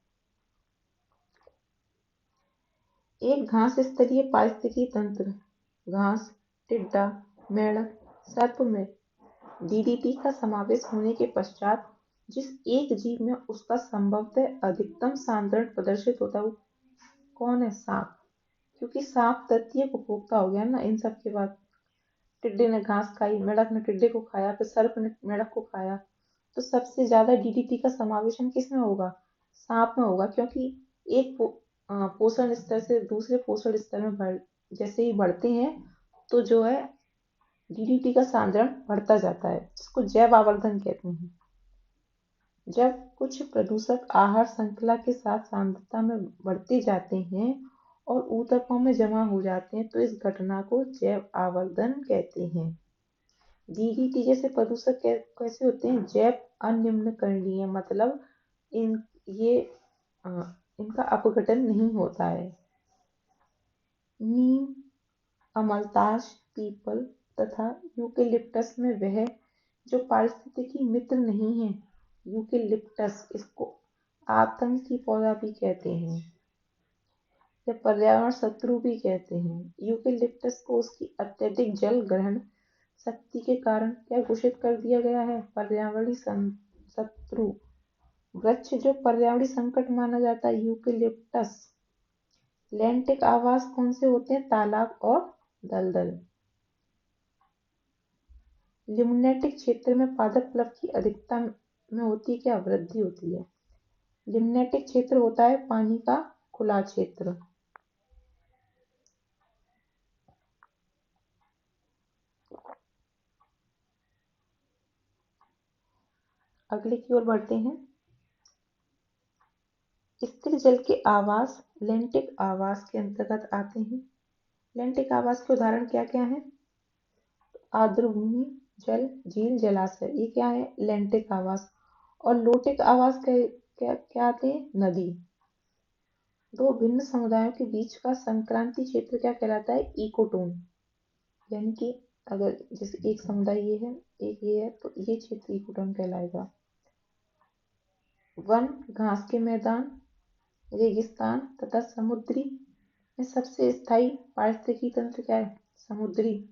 एक घास स्तरीय पारिस्थितिकी तंत्र घास, टिड्डा, मेढक, सर्प में डीडीटी का समावेश होने के पश्चात जिस एक जीव में उसका संभवतः अधिकतम सांद्रण प्रदर्शित होता है वो कौन है? सांप। क्योंकि सांप तृतीयक उपभोक्ता हो गया ना इन सब के बाद। टिड्डे ने घास खाई, मेढक ने टिड्डे को खाया, फिर सर्प ने मेढक को खाया, तो सबसे ज्यादा डीडीटी का समावेशन किसमें होगा? सांप में होगा। क्योंकि एक पोषण स्तर से दूसरे पोषण स्तर में जैसे ही बढ़ते हैं तो जो है डीडीटी का सांद्रण बढ़ता जाता है, जिसको जैव आवर्धन कहते हैं। जब कुछ प्रदूषक आहार श्रृंखला के साथ सांद्रता में बढ़ते जाते हैं और ऊतकों में जमा हो जाते हैं तो इस घटना को जैव आवर्धन कहते हैं। डीडीटी जैसे प्रदूषक कैसे होते हैं? जैव अनिम्नकरणीय, मतलब इनका अपघटन नहीं होता है। नीम, अमलतास, पीपल तथा यूकेलिप्टस में वह जो पारिस्थितिकी मित्र नहीं है, यूकेलिप्टस, इसको आतंकी पौधा भी कहते हैं या पर्यावरण शत्रु भी कहते हैं। यूकेलिप्टस को उसकी अत्यधिक जल ग्रहण शक्ति के कारण क्या घोषित कर दिया गया है? पर्यावरणीय शत्रु वृक्ष जो पर्यावरणीय संकट माना जाता है यूकेलिप्टस। लैंटिक आवास कौन से होते हैं? तालाब और दलदल। लिम्नेटिक क्षेत्र में पादप प्लव की अधिकता में होती है क्या? वृद्धि होती है। लिम्नेटिक क्षेत्र होता है पानी का खुला क्षेत्र। अगले की ओर बढ़ते हैं। स्थिर जल के आवास लैंटिक आवास के अंतर्गत आते हैं। लैंटिक आवास के उदाहरण क्या क्या हैं? आर्द्रभूमि, जल, झील, जलाशय, ये क्या है? लैंटिक आवास। और लोटिक आवास क्या आते हैं? नदी। दो भिन्न समुदायों के बीच का संक्रांति क्षेत्र क्या कहलाता है? इकोटोन। यानी कि अगर जैसे एक समुदाय ये है, एक ये है, तो ये क्षेत्र इकोटोन कहलाएगा। वन, घास के मैदान, रेगिस्तान तथा समुद्री में सबसे स्थायी पारिस्थितिकी तंत्र क्या है? समुद्री।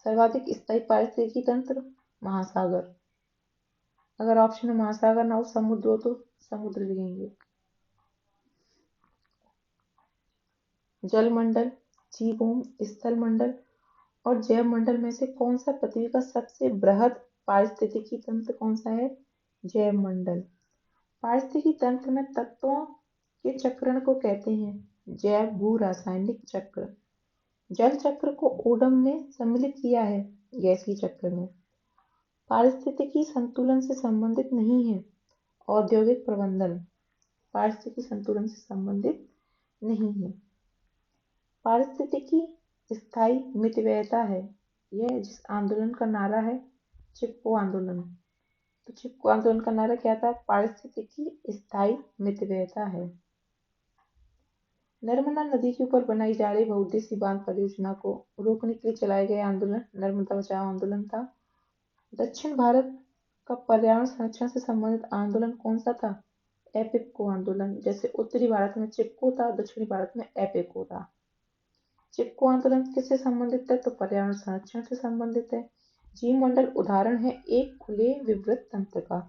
सर्वाधिक स्थायी पारिस्थितिकी तंत्र महासागर। अगर ऑप्शन में महासागर ना हो, समुद्र हो तो समुद्र लिखेंगे। जलमंडल, जीवभूम, स्थल मंडल और जैव मंडल में से कौन सा पृथ्वी का सबसे बृहद पारिस्थितिकी तंत्र कौन सा है? जैव मंडल। पारिस्थितिकी तंत्र में तत्वों के चक्रण को कहते हैं जैव भू रासायनिक चक्र। जल चक्र को ओडम ने सम्मिलित किया है गैसीय चक्र में। पारिस्थितिकी संतुलन से संबंधित नहीं है। औद्योगिक प्रबंधन पारिस्थितिकी संतुलन से संबंधित नहीं है। पारिस्थितिकी स्थायी मितव्ययता है। यह जिस आंदोलन का नारा है चिपको आंदोलन, तो चिपको आंदोलन का नारा क्या था? पारिस्थितिकी स्थायी मितव्ययता है। नर्मदा नदी के ऊपर बनाई जा रही बहुउद्देशीय बांध परियोजना को रोकने के लिए चलाया गया आंदोलन नर्मदा बचाओ आंदोलन था। दक्षिण भारत का पर्यावरण संरक्षण से संबंधित आंदोलन कौन सा था? एपिपको आंदोलन। जैसे उत्तरी भारत में चिपको था, दक्षिणी भारत में एपिपको था। चिपको आंदोलन किससे संबंधित है? तो पर्यावरण संरक्षण से संबंधित है। जीवमंडल उदाहरण है एक खुले विवृत तंत्र का।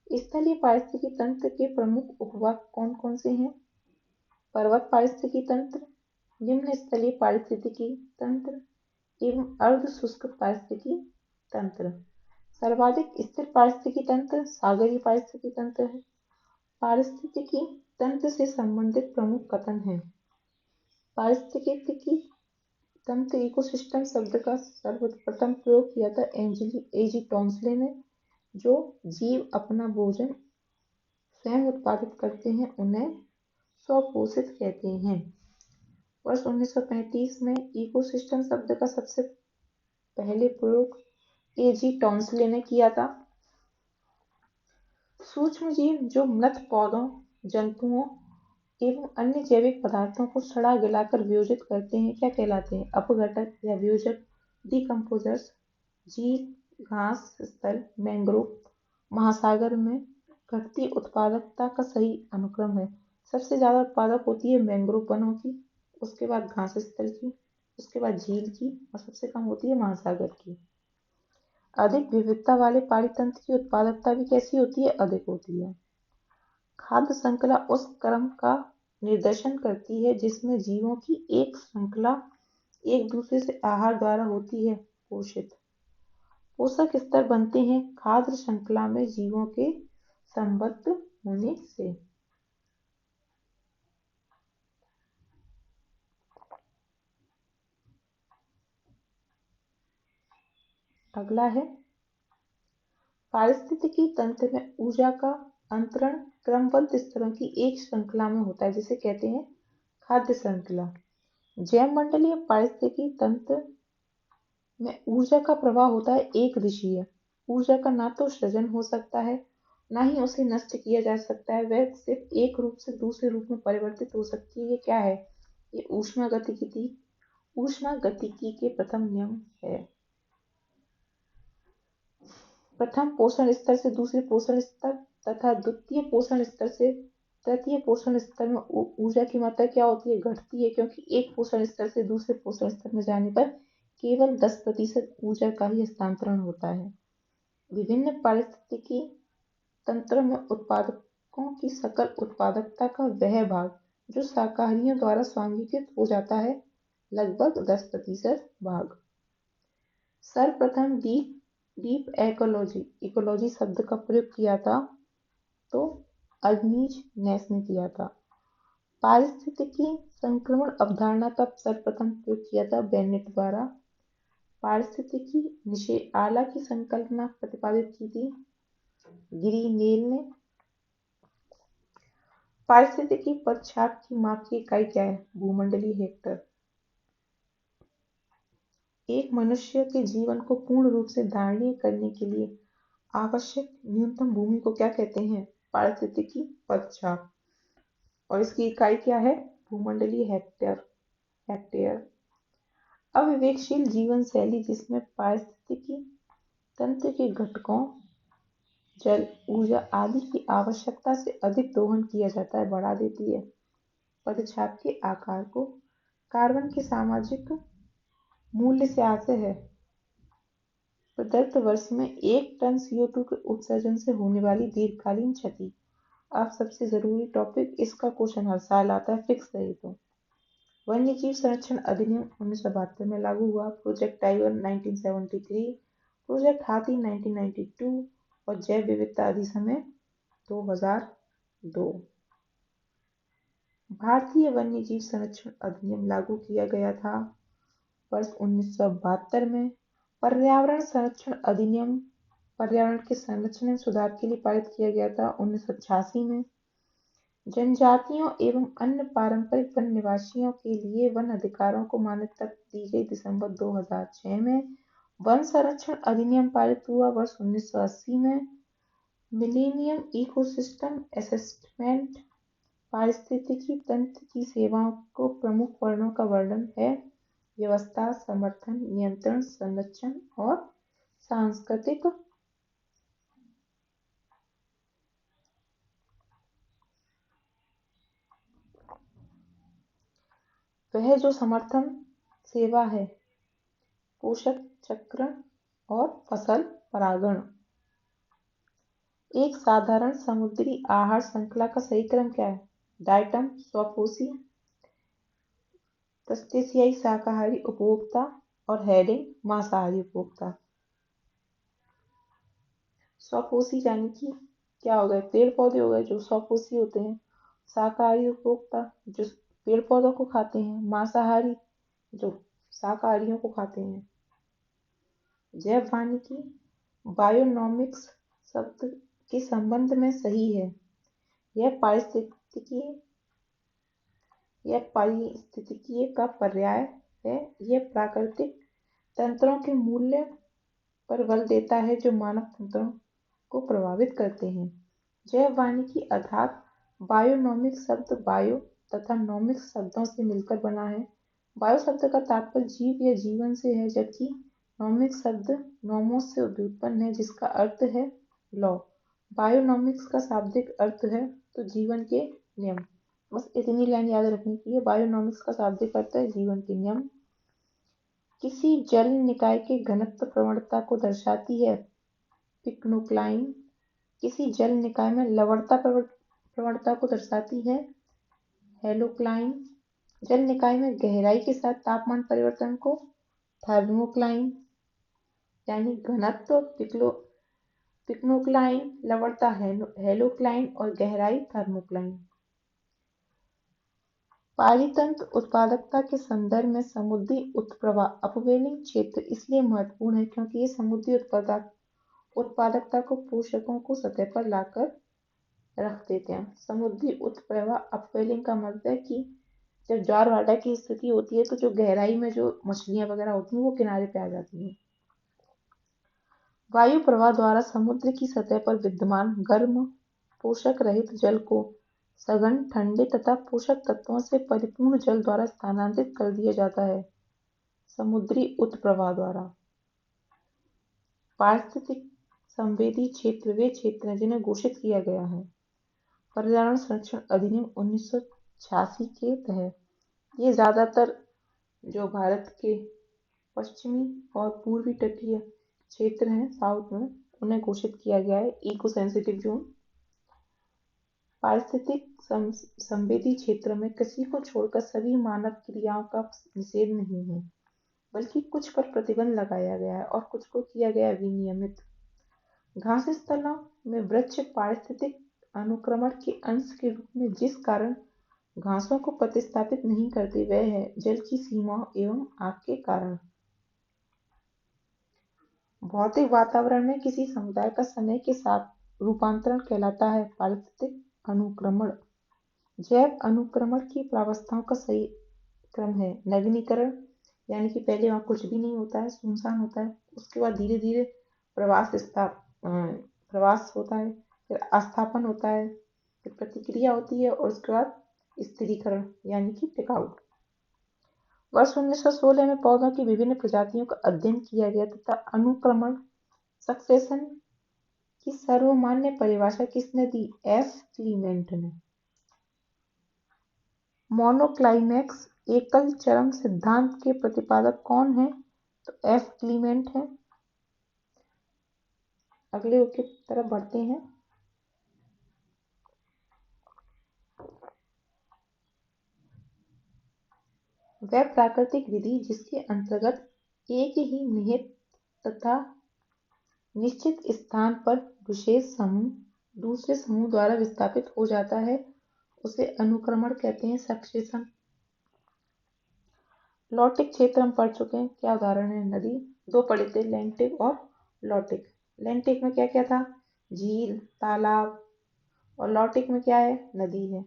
स्थलीय पारिस्थितिकी तंत्र के प्रमुख उपभाग कौन कौन से हैं? पर्वत पारिस्थितिकी तंत्र, निम्न स्थलीय पारिस्थितिकी तंत्र एवं अर्ध शुष्क पारिस्थितिकी तंत्र। सर्वाधिक स्थिर पारिस्थितिकी तंत्र सागरीय पारिस्थितिकी तंत्र है। पारिस्थितिकी तंत्र से संबंधित प्रमुख कथन हैं। पारिस्थितिकी तंत्र इकोसिस्टम शब्द का सर्वप्रथम प्रयोग किया था एजी टॉन्सले ने। जो जीव अपना भोजन स्वयं उत्पादित करते हैं उन्हें स्वपोषित कहते हैं। वर्ष 1935 में इकोसिस्टम शब्द का सबसे पहले प्रयोग एजी टॉन्सले ने किया था। सूक्ष्म जीव जो मृत पौधों, जंतुओं एवं अन्य जैविक पदार्थों को सड़ा गलाकर वियोजित करते हैं क्या कहलाते हैं? अपघटक या वियोजक। डिकम्पोजर्स। झील, घास स्थल, मैंग्रोव महासागर में घटती उत्पादकता का सही अनुक्रम है। सबसे ज्यादा उत्पादक होती है मैंग्रोव वनों की, उसके बाद घास स्थल की, उसके बाद झील की और सबसे कम होती है महासागर की। अधिक विविधता वाले पारितंत्र की उत्पादकता भी कैसी होती है? अधिक होती है। खाद्य श्रृंखला उस क्रम का निर्देशन करती है जिसमें जीवों की एक श्रृंखला एक दूसरे से आहार द्वारा होती है पोषित। पोषक स्तर बनते हैं खाद्य श्रृंखला में जीवों के संबद्ध होने से। अगला है पारिस्थितिकी तंत्र में ऊर्जा का अंतरण क्रमबद्ध स्तरों की एक श्रृंखला में होता है जिसे कहते हैं खाद्य श्रृंखला। जैव मंडलीय पारिस्थितिकी तंत्र में ऊर्जा का प्रवाह होता है एक दिशीय। ऊर्जा का ना तो सृजन हो सकता है ना ही उसे नष्ट किया जा सकता है, वह सिर्फ एक रूप से दूसरे रूप में परिवर्तित हो सकती है। ये क्या है? ये ऊष्मागतिकी के प्रथम नियम है। प्रथम पोषण स्तर से दूसरे पोषण स्तर तथा द्वितीय पोषण स्तर से तृतीय पोषण स्तर में ऊर्जा की मात्रा क्या होती है? घटती है, क्योंकि एक पोषण स्तर से दूसरे पोषण स्तर में जाने पर केवल 10% ऊर्जा का ही हस्तांतरण होता है। विभिन्न पारिस्थितिकी तंत्रों में उत्पादकों की सकल उत्पादकता का वह भाग जो शाकाहारियों द्वारा स्वांगीकृत हो जाता है लगभग 10% भाग। सर्वप्रथम डीप इकोलॉजी शब्द का प्रयोग किया था तो अर्नीज नेस ने किया था। पारिस्थितिकी संक्रमण अवधारणा का सर्वप्रथम प्रयोग किया था बेनेट द्वारा। पारिस्थितिकी निषेध आला की संकल्पना प्रतिपादित की थी ग्रीनेल ने। पारिस्थितिकी पदछाप की माप की इकाई क्या है? भूमंडलीय हेक्टर। एक मनुष्य के जीवन को पूर्ण रूप से धारणीय करने के लिए आवश्यक न्यूनतम भूमि को क्या कहते हैं? पारिस्थितिकी पदछाप। और इसकी इकाई क्या है? भूमंडलीय हेक्टेयर। अविवेकशील जीवन शैली जिसमें पारिस्थितिकी तंत्र के घटकों जल, ऊर्जा आदि की आवश्यकता से अधिक दोहन किया जाता है, बढ़ा देती है पदछाप के आकार को। कार्बन के सामाजिक मूल्य से आशय है प्रदत्त वर्ष में 1 टन CO2 के उत्सर्जन से होने वाली दीर्घकालीन क्षति। अब सबसे जरूरी टॉपिक, इसका क्वेश्चन हर साल आता है, फिक्स रहे तो। वन्य जीव संरक्षण अधिनियम 1972 में लागू हुआ। प्रोजेक्ट टाइगर 1973, प्रोजेक्ट हाथी 1992 और जैव विविधता अधिनियम 2000 2। भारतीय वन्यजीव संरक्षण अधिनियम लागू किया गया था वर्ष 1972 में। पर्यावरण संरक्षण अधिनियम पर्यावरण के संरक्षण में सुधार के लिए पारित किया गया था 1986 में। जनजातियों एवं अन्य पारंपरिक वन निवासियों के लिए वन अधिकारों को मान्यता दी गई दिसंबर 2006 में। वन संरक्षण अधिनियम पारित हुआ वर्ष 1980 में। मिलेनियम इकोसिस्टम असेसमेंट पारिस्थितिकी तंत्र की सेवाओं को प्रमुख वर्णों का वर्णन है: व्यवस्था, समर्थन, नियंत्रण, संरक्षण और सांस्कृतिक। वह जो समर्थन सेवा है, पोषक चक्र और फसल परागण। एक साधारण समुद्री आहार श्रृंखला का सही क्रम क्या है? डायटम, स्वपोषी, क्रस्टेशियाई शाकाहारी उपभोक्ता और हेडिंग मांसाहारी उपभोक्ता। स्वपोषी यानी कि क्या हो गए? पेड़ पौधे हो गए जो स्वपोषी होते हैं। शाकाहारी उपभोक्ता जो पेड़ पौधों को खाते हैं। मांसाहारी जो शाकाहारियों को खाते हैं। जैव वानिकी बायोनॉमिक्स शब्द के संबंध में सही है। यह पारिस्थितिकी का पर्याय है। यह प्राकृतिक तंत्रों के मूल्य पर बल देता है जो मानव तंत्रों को प्रभावित करते हैं। जैव वानिकी अर्थात बायोनॉमिक्स शब्द बायो तथा नॉमिक्स शब्दों से मिलकर बना है। बायो शब्द का तात्पर्य जीव या जीवन से है, जबकि नॉमिक्स शब्द नोमोस से व्युत्पन्न है जिसका अर्थ है लॉ। बायोनॉमिक्स का शाब्दिक अर्थ है तो जीवन के नियम। बस इतनी लाइन याद रखने की है। बायोनॉमिक्स का शाब्दिक अर्थ है जीवन के नियम। किसी जल निकाय के घनत्व प्रवणता को दर्शाती है पिक्नोक्लाइन। किसी जल निकाय में लवणता प्रवणता को दर्शाती है हेलोक्लाइन। जल निकाय में गहराई के साथ तापमान परिवर्तन को थर्मोक्लाइन यानी घनत्व पिक्नोक्लाइन, लवणता हेलोक्लाइन और गहराई थर्मोक्लाइन। पारितंत्र उत्पादकता के संदर्भ में समुद्री उत्प्रवाह अपवेलिंग क्षेत्र इसलिए महत्वपूर्ण है क्योंकि ये समुद्री उत्पादकता को पोषकों को सतह पर लाकर रख देते हैं। समुद्री उत्प्रवाह अपवेलिंग का मतलब है कि जब ज्वार भाटा की स्थिति होती है तो जो गहराई में जो मछलियां वगैरह होती हैं वो किनारे पे आ जाती हैं। वायु प्रवाह द्वारा समुद्र की सतह पर विद्यमान गर्म पोषक रहित जल को सघन, ठंडे तथा पोषक तत्वों से परिपूर्ण जल द्वारा स्थानांतरित कर दिया जाता है समुद्री उत्प्रवाह द्वारा। पारिस्थितिक संवेदी क्षेत्र वे क्षेत्र हैं जिन्हें घोषित किया गया है पर्यावरण संरक्षण अधिनियम 1986 के तहत। ये ज्यादातर जो भारत के पश्चिमी और पूर्वी तटीय क्षेत्र हैं साउथ में, उन्हें घोषित किया गया है इको सेंसिटिव जोन। पारिस्थितिक संवेदी क्षेत्र में कृषि को छोड़कर सभी मानव क्रियाओं का निषेध नहीं है, बल्कि कुछ पर प्रतिबंध लगाया गया है और कुछ को किया गया विनियमित। घास स्थलों में वृक्ष पारिस्थितिक अनुक्रमण के अंश के रूप में जिस कारण घासों को प्रतिस्थापित नहीं करते वह है जल की सीमाओं एवं आग के कारण। भौतिक वातावरण में किसी समुदाय का समय के साथ रूपांतरण कहलाता है पारिस्थितिक अनुक्रमण। जैव अनुक्रमण की प्रावस्थाओं का सही क्रम है नवीनीकरण, यानी कि पहले वहां कुछ भी नहीं होता है, सुनसान होता है, उसके बाद धीरे धीरे प्रवास होता है, फिर आस्थापन होता है, फिर प्रतिक्रिया होती है और उसके बाद स्थिरीकरण यानी कि टिकाऊ। वर्ष 1916 में पौधों की विभिन्न प्रजातियों का अध्ययन किया गया तथा अनुक्रमण सक्सेशन की सर्वमान्य परिभाषा किसने दी? एफ क्लीमेंट ने। मोनोक्लाइमेक्स एकल चरम सिद्धांत के प्रतिपादक कौन है? तो एफ क्लीमेंट है। अगले की तरफ बढ़ते हैं। वह प्राकृतिक विधि जिसके अंतर्गत एक ही निहित तथा निश्चित स्थान पर विशेष समूह दूसरे समूह द्वारा विस्थापित हो जाता है उसे अनुक्रमण कहते हैं, सक्सेशन। लॉटिक क्षेत्र हम पढ़ चुके हैं, क्या उदाहरण है? नदी। दो पढ़े थे, लैंटिक और लॉटिक। लैंटिक में क्या क्या था? झील, तालाब। और लॉटिक में क्या है? नदी है।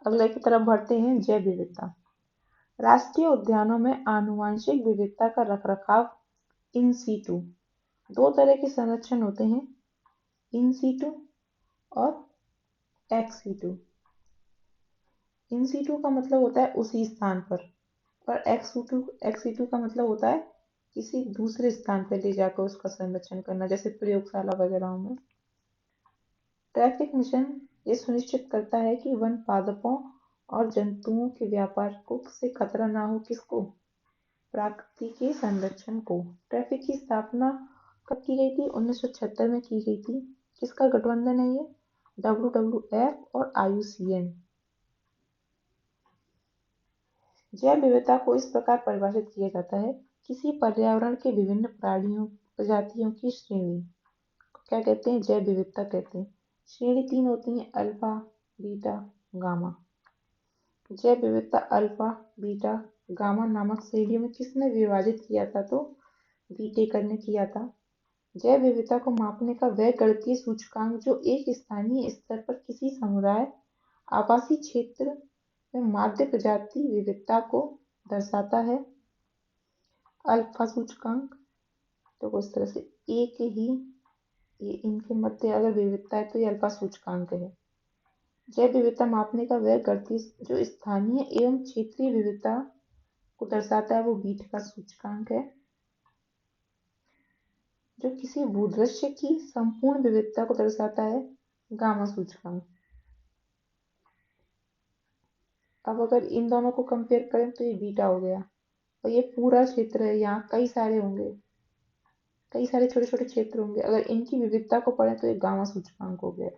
अगले की तरफ बढ़ते हैं, जैव विविधता। राष्ट्रीय उद्यानों में आनुवंशिक विविधता का रखरखाव इन सीटू। दो तरह के संरक्षण होते हैं, इन सीटू और एक्स सीटू। इन सीटू का मतलब होता है उसी स्थान पर, और एक्स सीटू का मतलब होता है किसी दूसरे स्थान पर ले जाकर उसका संरक्षण करना, जैसे प्रयोगशाला वगैरह में। ट्रैफिक मिशन ये सुनिश्चित करता है कि वन पादपों और जंतुओं के व्यापार को से खतरा ना हो, किसको? प्रकृति के संरक्षण को। ट्रैफिक की स्थापना कब की गई थी? 1976 में की गई थी। किसका गठबंधन है ये? WWF और IUCN। जैव विविधता को इस प्रकार परिभाषित किया जाता है, किसी पर्यावरण के विभिन्न प्राणियों प्रजातियों की श्रेणी को क्या कहते हैं? जैव विविधता कहते हैं। श्रेणी तीन होती है, अल्फा, बीटा, गामा। जैव विविधता अल्फा, बीटा, गामा नामक श्रेणियों में किसने विभाजित किया था? तो विटेकर ने किया था। जैव विविधता को मापने का वह गणितीय सूचकांक जो एक स्थानीय स्तर पर किसी समुदाय, आवासीय क्षेत्र में माध्य प्रजाति विविधता को दर्शाता है, अल्फा सूचकांक। तो उस तरह से एक ही ये इनके मध्य अगर विविधता है तो ये अल्फा सूचकांक है। जैव विविधता मापने का वह गणितीय जो स्थानीय एवं क्षेत्रीय विविधता को दर्शाता है वो बीटा का सूचकांक है। जो किसी भूदृश्य की संपूर्ण विविधता को दर्शाता है, गामा सूचकांक। अब अगर इन दोनों को कंपेयर करें तो ये बीटा हो गया, और ये पूरा क्षेत्र है, यहाँ कई सारे होंगे, कई सारे छोटे छोटे क्षेत्र होंगे, अगर इनकी विविधता को पढ़ें तो ये गामा सूचकांक हो गया।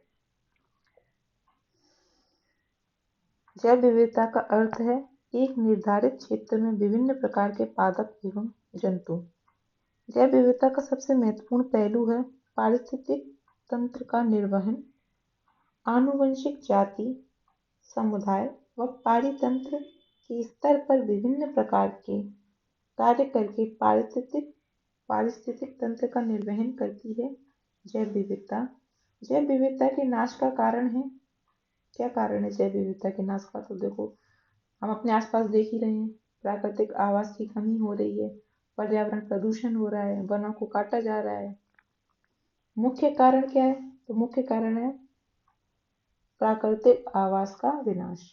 जैव विविधता का अर्थ है एक निर्धारित क्षेत्र में विभिन्न प्रकार के पादप एवं जंतु। जैव विविधता का सबसे महत्वपूर्ण पहलू है पारिस्थितिक तंत्र का निर्वहन। आनुवंशिक जाति, समुदाय व पारितंत्र के स्तर पर विभिन्न प्रकार के कार्य करके पारिस्थितिक तंत्र का निर्वहन करती है जैव विविधता। जैव विविधता के नाश का कारण है, क्या कारण है जैव विविधता के नाश का? तो देखो, हम अपने आसपास देख ही रहे हैं, प्राकृतिक आवास की कमी हो रही है, पर्यावरण प्रदूषण हो रहा है, वनों को काटा जा रहा है। मुख्य कारण क्या है? तो मुख्य कारण है प्राकृतिक आवास का विनाश।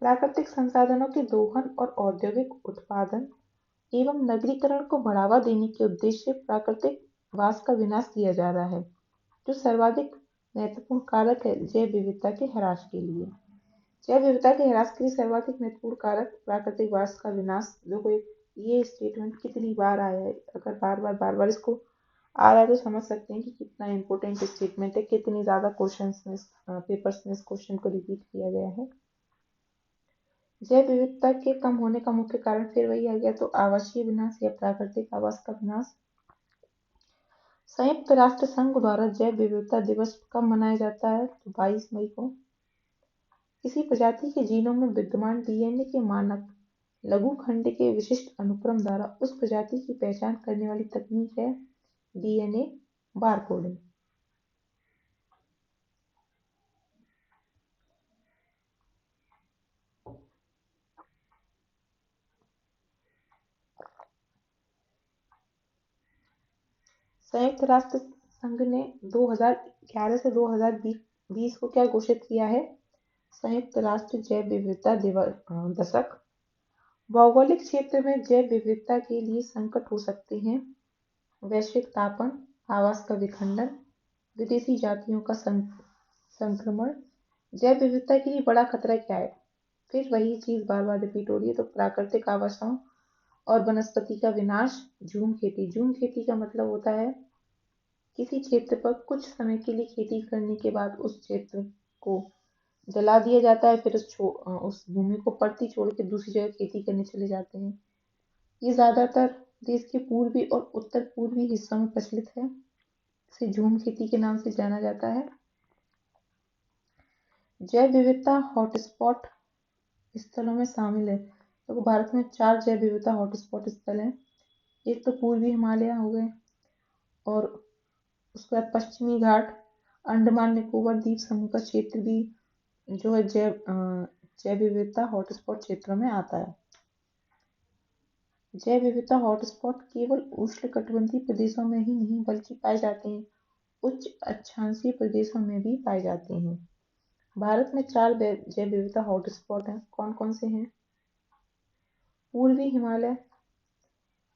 प्राकृतिक संसाधनों के दोहन और औद्योगिक उत्पादन एवं नगरीकरण को बढ़ावा देने के उद्देश्य से प्राकृतिक वास का विनाश किया जा रहा है, जो सर्वाधिक महत्वपूर्ण कारक है जैव विविधता के ह्रास के लिए। जैव विविधता के ह्रास के लिए सर्वाधिक महत्वपूर्ण कारक प्राकृतिक वास का विनाश। देखो ये स्टेटमेंट कितनी बार आया है, अगर बार बार इसको आ रहा है तो समझ सकते हैं कि कितना इंपॉर्टेंट स्टेटमेंट है, कितनी ज्यादा क्वेश्चंस में पेपर्स में इस क्वेश्चन को रिपीट किया गया है। जैव विविधता के कम होने का मुख्य कारण फिर वही आ गया, तो आवासीय विनाश या प्राकृतिक आवास का विनाश। संयुक्त राष्ट्र संघ द्वारा जैव विविधता दिवस कब मनाया जाता है? तो 22 मई को। किसी प्रजाति के जीनोम में विद्यमान डीएनए के मानक लघु खंड के विशिष्ट अनुक्रम द्वारा उस प्रजाति की पहचान करने वाली तकनीक है डीएनए बारकोडिंग। संयुक्त राष्ट्र संघ ने 2011 से 2020 को क्या घोषित किया है? संयुक्त राष्ट्र जैव विविधता दशक। भौगोलिक क्षेत्र में जैव विविधता के लिए संकट हो सकते हैं वैश्विक तापन, आवास का विखंडन, विदेशी जातियों का संक्रमण। जैव विविधता के लिए बड़ा खतरा क्या है? फिर वही चीज बार बार रिपीट हो रही है, तो प्राकृतिक आवासों और वनस्पति का विनाश। झूम खेती, झूम खेती का मतलब होता है किसी क्षेत्र पर कुछ समय के लिए खेती करने के बाद उस क्षेत्र को जला दिया जाता है, फिर उस भूमि को पड़ती छोड़ के दूसरी जगह खेती करने चले जाते हैं। ये ज्यादातर देश के पूर्वी और उत्तर पूर्वी हिस्सों में प्रचलित है। से झूम खेती के नाम से जाना जाता है। जैव विविधता हॉटस्पॉट स्थलों में शामिल है। तो भारत में 4 जैव विविधता हॉटस्पॉट स्थल हैं। एक तो पूर्वी हिमालय हो गए, और उसके बाद पश्चिमी घाट, अंडमान निकोबार द्वीप समूह का क्षेत्र भी जो है जैव विविधता हॉटस्पॉट क्षेत्रों में आता है। जैव विविधता हॉटस्पॉट केवल उष्णकटिबंधीय प्रदेशों में ही नहीं बल्कि पाए जाते हैं उच्च अक्षांशीय प्रदेशों में भी पाए जाते हैं। भारत में 4 जैव विविधता हॉटस्पॉट हैं। कौन कौन से हैं? पूर्वी हिमालय,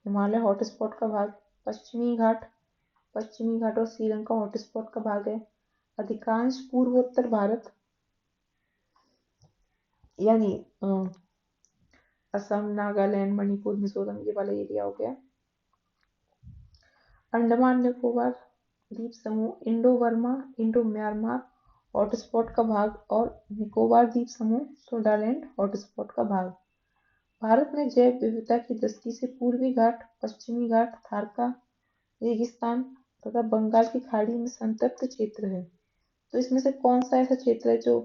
हिमालय हॉटस्पॉट का भाग, पश्चिमी घाट और श्रीलंका हॉटस्पॉट का भाग है। अधिकांश पूर्वोत्तर भारत यानी असम, नागालैंड, मणिपुर, मिजोरम, ये वाला एरिया हो गया। अंडमान निकोबार द्वीप समूह, इंडो म्यांमार हॉटस्पॉट का भाग और निकोबार द्वीप समूह, सोडालैंड हॉटस्पॉट का भाग। भारत में जैव विविधता की दृष्टि से पूर्वी घाट, पश्चिमी घाट, थारका रेगिस्तान तथा बंगाल की खाड़ी में संतृप्त क्षेत्र है। तो इसमें से कौन सा ऐसा क्षेत्र है जो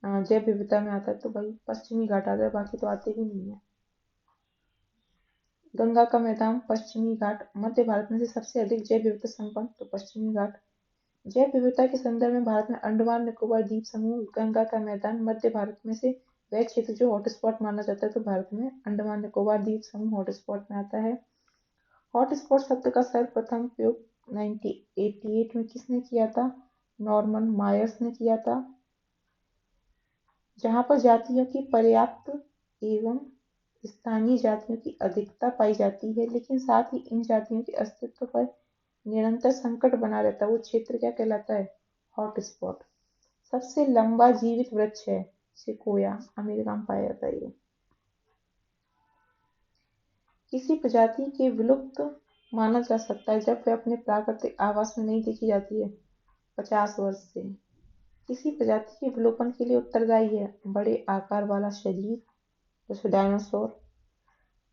जैव विविधता में आता है? तो भाई पश्चिमी घाट आता है, बाकी तो आते भी नहीं है। गंगा का मैदान, पश्चिमी घाट, मध्य भारत में से सबसे अधिक जैव विविधता संपन्न तो पश्चिमी घाट। जैव विविधता के संदर्भ में भारत में अंडमान निकोबार द्वीप समूह, गंगा का मैदान, मध्य भारत में से वह क्षेत्र जो हॉटस्पॉट माना जाता है, तो भारत में अंडमान निकोबार द्वीप समूह हॉटस्पॉट में आता है। हॉटस्पॉट शब्द का सर्वप्रथम प्रयोग 1988 में किसने किया था? नॉर्मन मायर्स ने किया था। जहां पर जातियों की पर्याप्त एवं स्थानीय जातियों की अधिकता पाई जाती है, लेकिन साथ ही इन जातियों के अस्तित्व पर निरंतर संकट बना रहता है, वो क्षेत्र क्या कहलाता है? हॉटस्पॉट। सबसे लंबा जीवित वृक्ष है सिकोया, अमेरिका में पाया जाता है ये। किसी प्रजाति के विलुप्त माना जा सकता है जब वह अपने प्राकृतिक आवास में नहीं देखी जाती है 50 वर्ष से। किसी प्रजाति के विलोपन के लिए उत्तरदायी है बड़े आकार वाला शरीर, जैसे डायनासोर,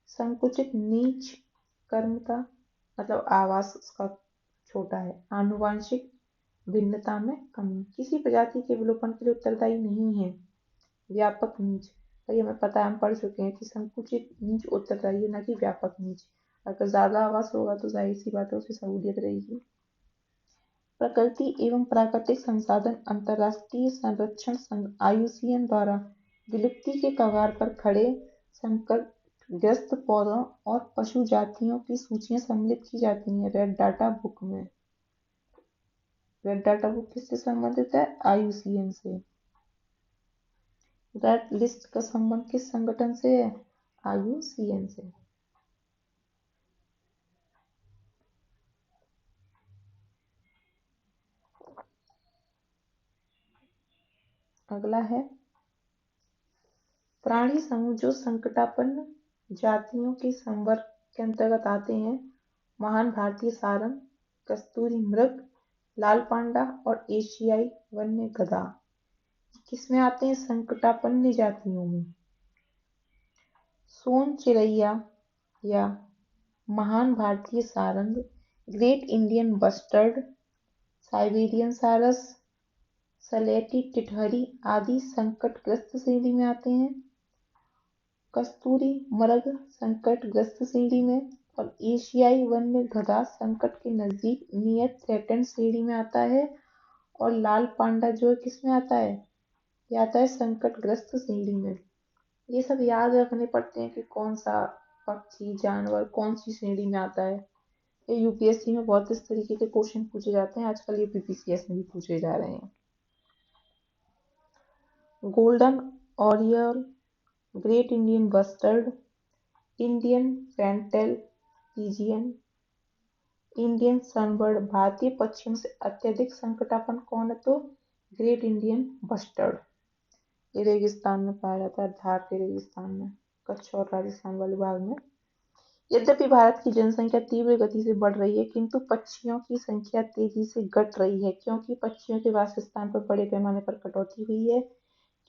संकुचित नीच कर्मता, मतलब आवास उसका छोटा है, आनुवांशिक भिन्नता में कमी। किसी प्रजाति के विलोपन के लिए उत्तरदायी नहीं है व्यापक नीच। तो ये हमें पता है, हम पढ़ चुके हैं कि संकुचित नीच उत्तरदायी है, न कि व्यापक नीच। अगर ज्यादा आवास होगा तो जाहिर सी बात है उसे सहूलियत रहेगी। प्रकृति एवं प्राकृतिक संसाधन अंतर्राष्ट्रीय संरक्षण संघ IUCN द्वारा विलुप्ति के कगार पर खड़े संकटग्रस्त पौधों और पशु जातियों की सूचियां सम्मिलित की जाती हैं रेड डाटा बुक में। रेड डाटा बुक किससे संबंधित है? IUCN से। रेड लिस्ट का संबंध किस संगठन से है? IUCN से। अगला है प्राणी समूह जो संकटापन्न जातियों के संवर्ग के अंतर्गत आते हैं। महान भारतीय सारंग, कस्तूरी मृग, लाल पांडा और एशियाई वन्य गधा किसमें आते हैं? संकटापन्न जातियों में। सोन चिरैया या महान भारतीय Sarang, great Indian bustard, Siberian सारस, सलेटी टिटहरी आदि संकटग्रस्त श्रेणी में आते हैं। कस्तूरी मृग संकटग्रस्त श्रेणी में, और एशियाई वन्य गधा संकट के नजदीक नियत थ्रेटेंड श्रेणी में आता है। और लाल पांडा जो है किसमें आता है? ये आता है संकटग्रस्त श्रेणी में। ये सब याद रखने पड़ते हैं कि कौन सा पक्षी जानवर कौन सी श्रेणी में आता है। ये यूपीएससी में बहुत इस तरीके के क्वेश्चन पूछे जाते हैं, आजकल ये पीपीसीएस में भी पूछे जा रहे हैं। Golden Oryol, great Indian bustard, Indian fantail pigeon, Indian sunbird, भारतीय पक्षियों से अत्यधिक संकटापन्न कौन है? तो ग्रेट इंडियन बस्टर्ड। ये रेगिस्तान में पाया जाता है, धार के रेगिस्तान में, कच्छ और राजस्थान वाले भाग में। यद्यपि भारत की जनसंख्या तीव्र गति से बढ़ रही है, किंतु पक्षियों की संख्या तेजी से घट रही है, क्योंकि पक्षियों के वासस्थान पर बड़े पैमाने पर कटौती हुई है।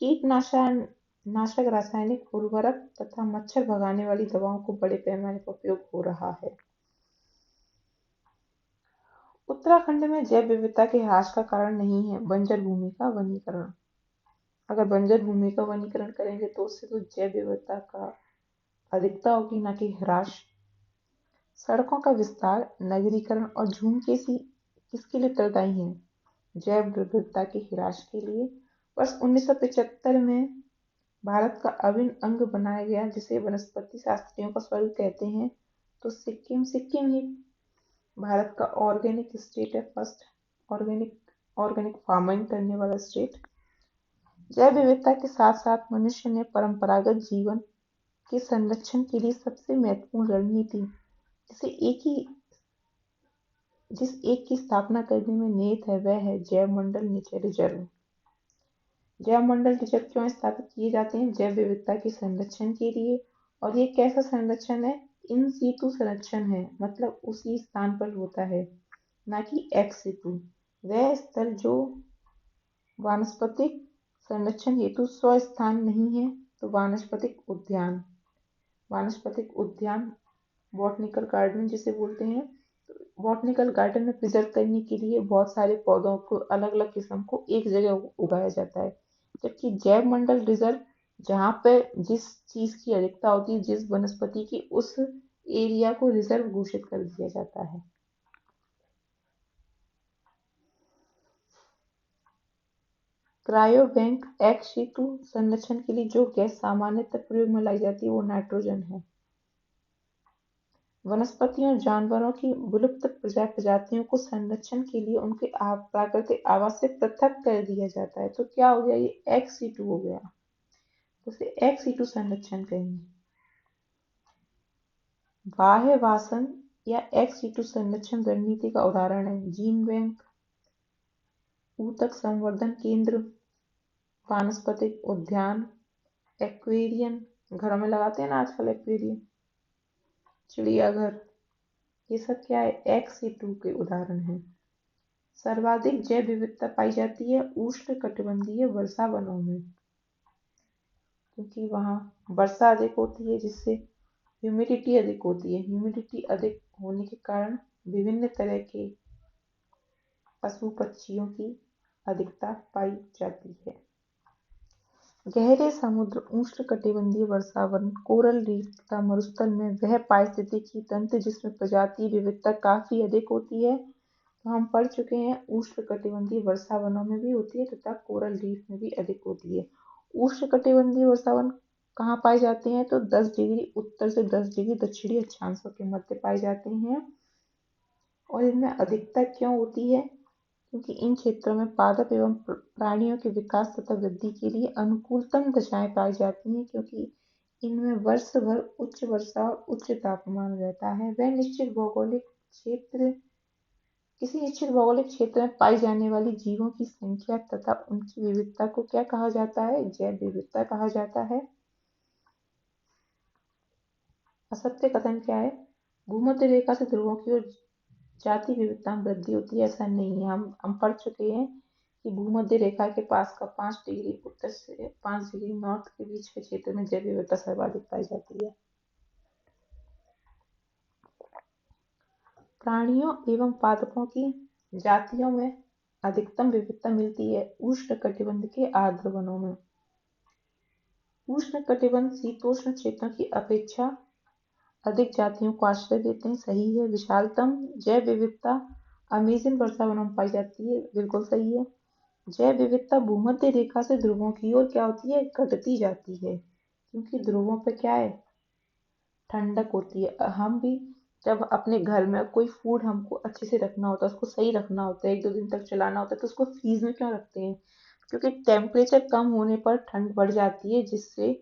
कीटनाशक, रासायनिक उर्वरक तथा मच्छर भगाने वाली दवाओं को बड़े पैमाने पर उपयोग हो रहा है। उत्तराखंड में जैव विविधता के ह्रास का कारण नहीं है बंजर भूमि का वनीकरण। अगर बंजर भूमि का वनीकरण करेंगे तो उससे तो जैव विविधता का अधिकता होगी, ना कि ह्रास। सड़कों का विस्तार, नगरीकरण और झूम किसके लिए उत्तरदायी हैं? जैव विविधता के ह्रास के लिए। वर्ष 1975 में भारत का अभिन्न अंग बनाया गया, जिसे वनस्पति शास्त्रियों का स्वर्ग कहते हैं। तो सिक्किम ही भारत का ऑर्गेनिक स्टेट है, फर्स्ट ऑर्गेनिक फार्मिंग करने वाला स्टेट। जैव विविधता के साथ साथ मनुष्य ने परंपरागत जीवन के संरक्षण के लिए सबसे महत्वपूर्ण रणनीति जिस एक की स्थापना करने में निहित है, वह है जैव मंडल नेचर रिजर्व। जैव मंडल रिजर्व क्यों स्थापित किए जाते हैं? जैव विविधता के संरक्षण के लिए। और ये कैसा संरक्षण है? इन सीटू संरक्षण है, मतलब उसी स्थान पर होता है, ना कि एक्स सीटू। वह स्थल जो वानस्पतिक संरक्षण हेतु स्वस्थान नहीं है। तो वानस्पतिक उद्यान बॉटनिकल गार्डन जिसे बोलते हैं। बॉटनिकल गार्डन में प्रिजर्व करने के लिए बहुत सारे पौधों को, अलग अलग किस्म को एक जगह उगाया जाता है। जबकि जैव मंडल रिजर्व, जहाँ पर जिस चीज की अधिकता होती है, जिस वनस्पति की, उस एरिया को रिजर्व घोषित कर दिया जाता है। क्रायो बैंक एक्स सीटू संरक्षण के लिए जो गैस सामान्यतः प्रयोग में लाई जाती है वो नाइट्रोजन है। वनस्पतियों और जानवरों की विलुप्त प्रजातियों को संरक्षण के लिए उनके प्राकृतिक आवास से पृथक कर दिया जाता है। तो क्या हो गया? ये एक्स सीटू हो गया, तो उसे एक्स सीटू संरक्षण कहेंगे। बाह्य वासन या एक्स सीटू संरक्षण रणनीति का उदाहरण है जीन बैंक, ऊतक संवर्धन केंद्र, वानस्पतिक उद्यान, एक्वेरियम, घरों में लगाते हैं ना आजकल एक्वेरियम, चिड़ियाघर। ये सब क्या है? एक्स सीटू के उदाहरण हैं। सर्वाधिक जैव विविधता पाई जाती है उष्ण कटिबंधीय वर्षा वनों में, क्योंकि वहाँ वर्षा अधिक होती है, जिससे ह्यूमिडिटी अधिक होती है। ह्यूमिडिटी अधिक होने के कारण विभिन्न तरह के पशु पक्षियों की अधिकता पाई जाती है। गहरे समुद्र, उष्ण कटिबंधीय वर्षावन, कोरल रीफ तथा मरुस्थल में वह पारिस्थितिकी तंत्र जिसमें प्रजाति विविधता काफी अधिक होती है। तो हम पढ़ चुके हैं उष्ण कटिबंधीय वर्षावनों में भी होती है तथा कोरल रीफ में भी अधिक होती है। उष्ण कटिबंधीय वर्षावन कहाँ पाए जाते हैं? तो 10 डिग्री उत्तर से 10 डिग्री दक्षिणी अक्षांशों के मध्य पाए जाते हैं। और इनमें अधिकता क्यों होती है? क्योंकि इन क्षेत्रों में पादप एवं प्राणियों के विकास तथा वृद्धि के लिए अनुकूलतम दशाएं पाई जाती हैं, क्योंकि इनमें वर्ष भर उच्च वर्षा और उच्च तापमान रहता है। किसी निश्चित भौगोलिक क्षेत्र में पाई जाने वाली जीवों की संख्या तथा उनकी विविधता को क्या कहा जाता है? जैव विविधता कहा जाता है। असत्य कथन क्या है? भूमध्य रेखा से ध्रुवों की ओर जाति विविधता में वृद्धि होती है, ऐसा नहीं है। हम पढ़ चुके हैं कि भूमध्य रेखा के पास का 5 डिग्री उत्तर से 5 डिग्री नॉर्थ के बीच के क्षेत्र में जैव विविधता सर्वाधिक पाई जाती है। प्राणियों एवं पादपों की जातियों में अधिकतम विविधता मिलती है उष्ण कटिबंध के आर्द्र वनों में। उष्ण कटिबंध शीतोष्ण क्षेत्रों की अपेक्षा अधिक जातियों को आश्रय देते हैं, सही है। विशालतम जैव विविधता अमेज़न वर्षावनों में पाई जाती है, बिल्कुल सही है। जैव विविधता भूमध्य रेखा से ध्रुवों की ओर क्या होती है? घटती जाती है, क्योंकि ध्रुवों पे क्या है? ठंडक होती है। हम भी जब अपने घर में कोई फूड हमको अच्छे से रखना होता है, उसको सही रखना होता है, 1-2 दिन तक चलाना होता है, तो उसको फ्रीज में क्यों रखते हैं? क्योंकि टेम्परेचर कम होने पर ठंड बढ़ जाती है, जिससे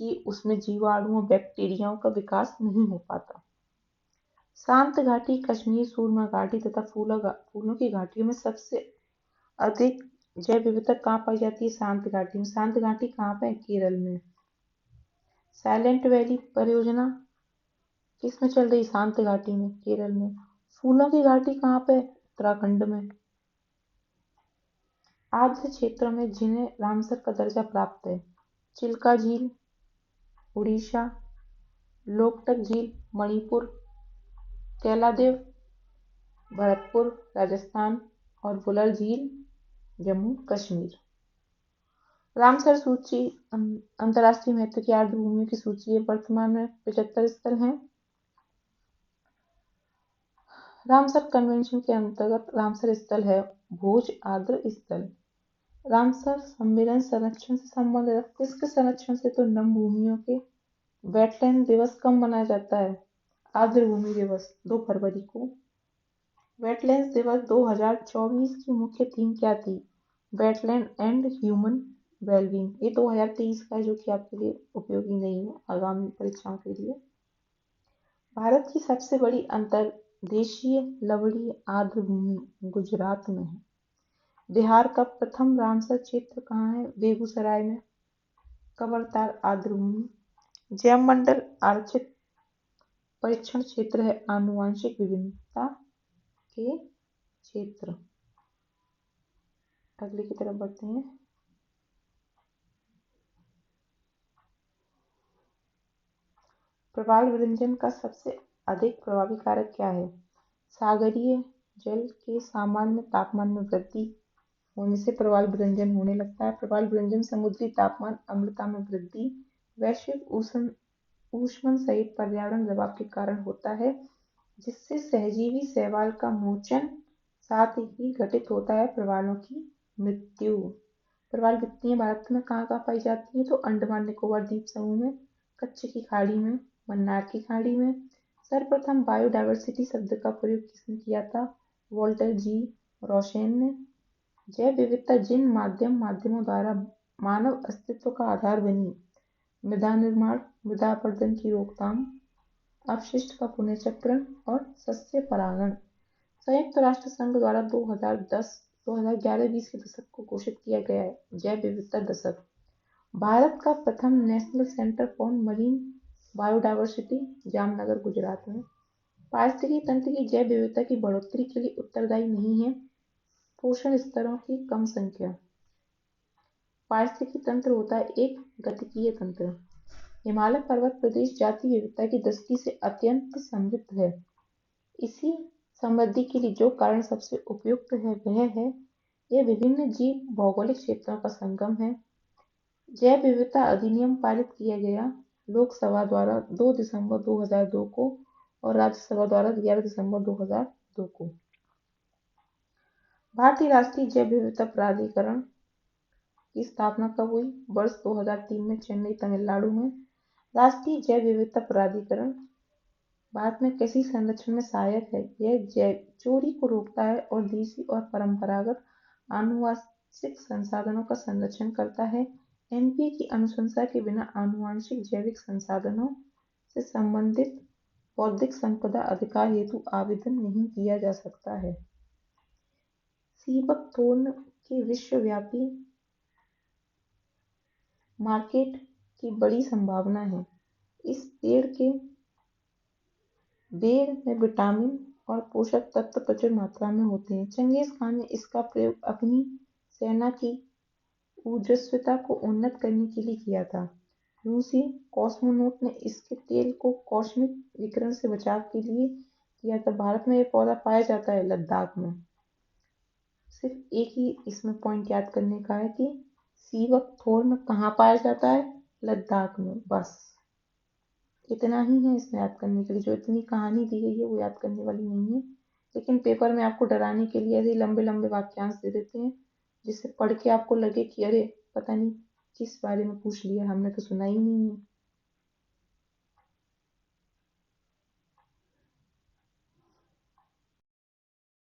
कि उसमें जीवाणुओं बैक्टीरियाओं का विकास नहीं हो पाता। शांत घाटी, कश्मीर, सूरमा घाटी तथा फूलों की घाटियों में सबसे अधिक जैव विविधता कहाँ पाई जाती है? शांत घाटी में। शांत घाटी कहाँ पे है? केरल में। साइलेंट वैली परियोजना किसमें चल रही? शांत घाटी में, केरल में। फूलों की घाटी कहाँ पे? उत्तराखंड में। आर्द्र क्षेत्रों में जिन्हें रामसर का दर्जा प्राप्त है: चिल्का झील उड़ीसा, लोकटक झील मणिपुर, कैलादेव भरतपुर राजस्थान और बुलर झील जम्मू कश्मीर। रामसर सूची अंतर्राष्ट्रीय महत्व की आर्द्रभूमियों की सूची है। वर्तमान में 75 स्थल हैं। रामसर कन्वेंशन के अंतर्गत रामसर स्थल है भोज आर्द्र स्थल। रामसर सम्मेलन संरक्षण से संबंधित है। किसके संरक्षण से? तो नम भूमियों के। वेटलैंड दिवस कब मनाया जाता है? आर्द्र भूमि दिवस 2 फरवरी को। वेटलैंड दिवस 2024 की मुख्य थीम क्या थी? Wetland and human wellbeing. ये 2023 का है, जो कि आपके लिए उपयोगी नहीं है आगामी परीक्षाओं के लिए। भारत की सबसे बड़ी अंतर्देशीय लवणीय आर्द्र भूमि गुजरात में है। बिहार का प्रथम रामसर क्षेत्र कहाँ है? बेगूसराय में। कवरतार आर्द्र भूमि। जैवमंडल आरक्षित परीक्षण क्षेत्र है आनुवंशिक विभिन्नता के क्षेत्र। अगले की तरफ बढ़ते हैं। प्रवाल विरंजन का सबसे अधिक प्रभावी कारक क्या है? सागरीय जल के सामान्य तापमान में वृद्धि होने से प्रवाल विरंजन होने लगता है। प्रवाल विरंजन समुद्री तापमान अम्लता में वृद्धि, वैश्विक ऊष्मन सहित पर्यावरण दबाव के कारण होता है, जिससे सहजीवी शैवाल का मोचन, साथ ही घटित होता है प्रवालों की मृत्यु। प्रवाल गित्तियां भारत में कहाँ कहाँ पाई जाती हैं? तो अंडमान निकोबार द्वीप समूह में, कच्छ की खाड़ी में, मन्नार की खाड़ी में। सर्वप्रथम बायोडायवर्सिटी शब्द का प्रयोग किसने किया था? वॉल्टर जी रोसेन ने। जैव विविधता जिन माध्यमों द्वारा मानव अस्तित्व का आधार बनी, मृदा निर्माण, मृदा अपरदन की रोकथाम, अपशिष्ट का पुनर्चक्रण और सस्य परागण। संयुक्त राष्ट्र संघ द्वारा 2011-20 के दशक को घोषित किया गया है जैव विविधता दशक। भारत का प्रथम national centre for marine biodiversity Jamnagar Gujarat में। पारिस्थितिकी तंत्र की जैव विविधता की बढ़ोतरी के लिए उत्तरदायी नहीं है पोषण स्तरों की कम संख्या। पारिस्थितिकी तंत्र होता है एक गतिकीय तंत्र। हिमालय पर्वत प्रदेश जाति विविधता की दृष्टि से अत्यंत समृद्ध है। इसी समृद्धि के लिए जो कारण सबसे उपयुक्त है वह है यह विभिन्न जीव भौगोलिक क्षेत्रों का संगम है। जैव विविधता अधिनियम पारित किया गया लोकसभा द्वारा 2 दिसंबर 2002 को और राज्यसभा द्वारा 11 दिसंबर 2002 को। भारतीय राष्ट्रीय जैव विविधता प्राधिकरण की स्थापना कब हुई? वर्ष 2003 में चेन्नई तमिलनाडु में। राष्ट्रीय जैव विविधता प्राधिकरण भारत में कृषि संरक्षण में सहायक है। यह जैव चोरी को रोकता है और देशी और परंपरागत आनुवंशिक संसाधनों का संरक्षण करता है। एनपीए की अनुशंसा के बिना आनुवंशिक जैविक संसाधनों से संबंधित बौद्धिक संपदा अधिकार हेतु आवेदन नहीं किया जा सकता है। सीबक थोर्न के विश्वव्यापी मार्केट की बड़ी संभावना है। इस पेड़ के बेर में विटामिन और पोषक तत्व प्रचुर मात्रा में होते हैं। चंगेज खान ने इसका प्रयोग अपनी सेना की ओजस्विता को उन्नत करने के लिए किया था। रूसी कॉस्मोनॉट ने इसके तेल को कॉस्मिक विकिरण से बचाव के लिए किया था। भारत में यह पौधा पाया जाता है लद्दाख में। सिर्फ एक ही इसमें पॉइंट याद करने का है कि सीबक थोर्न कहाँ पाया जाता है? लद्दाख में। बस इतना ही है इसमें याद करने के लिए। जो इतनी कहानी दी गई है वो याद करने वाली नहीं है, लेकिन पेपर में आपको डराने के लिए ऐसे लंबे लंबे वाक्यांश दे देते हैं जिससे पढ़ के आपको लगे कि अरे पता नहीं किस बारे में पूछ लिया, हमने तो सुना ही नहीं है।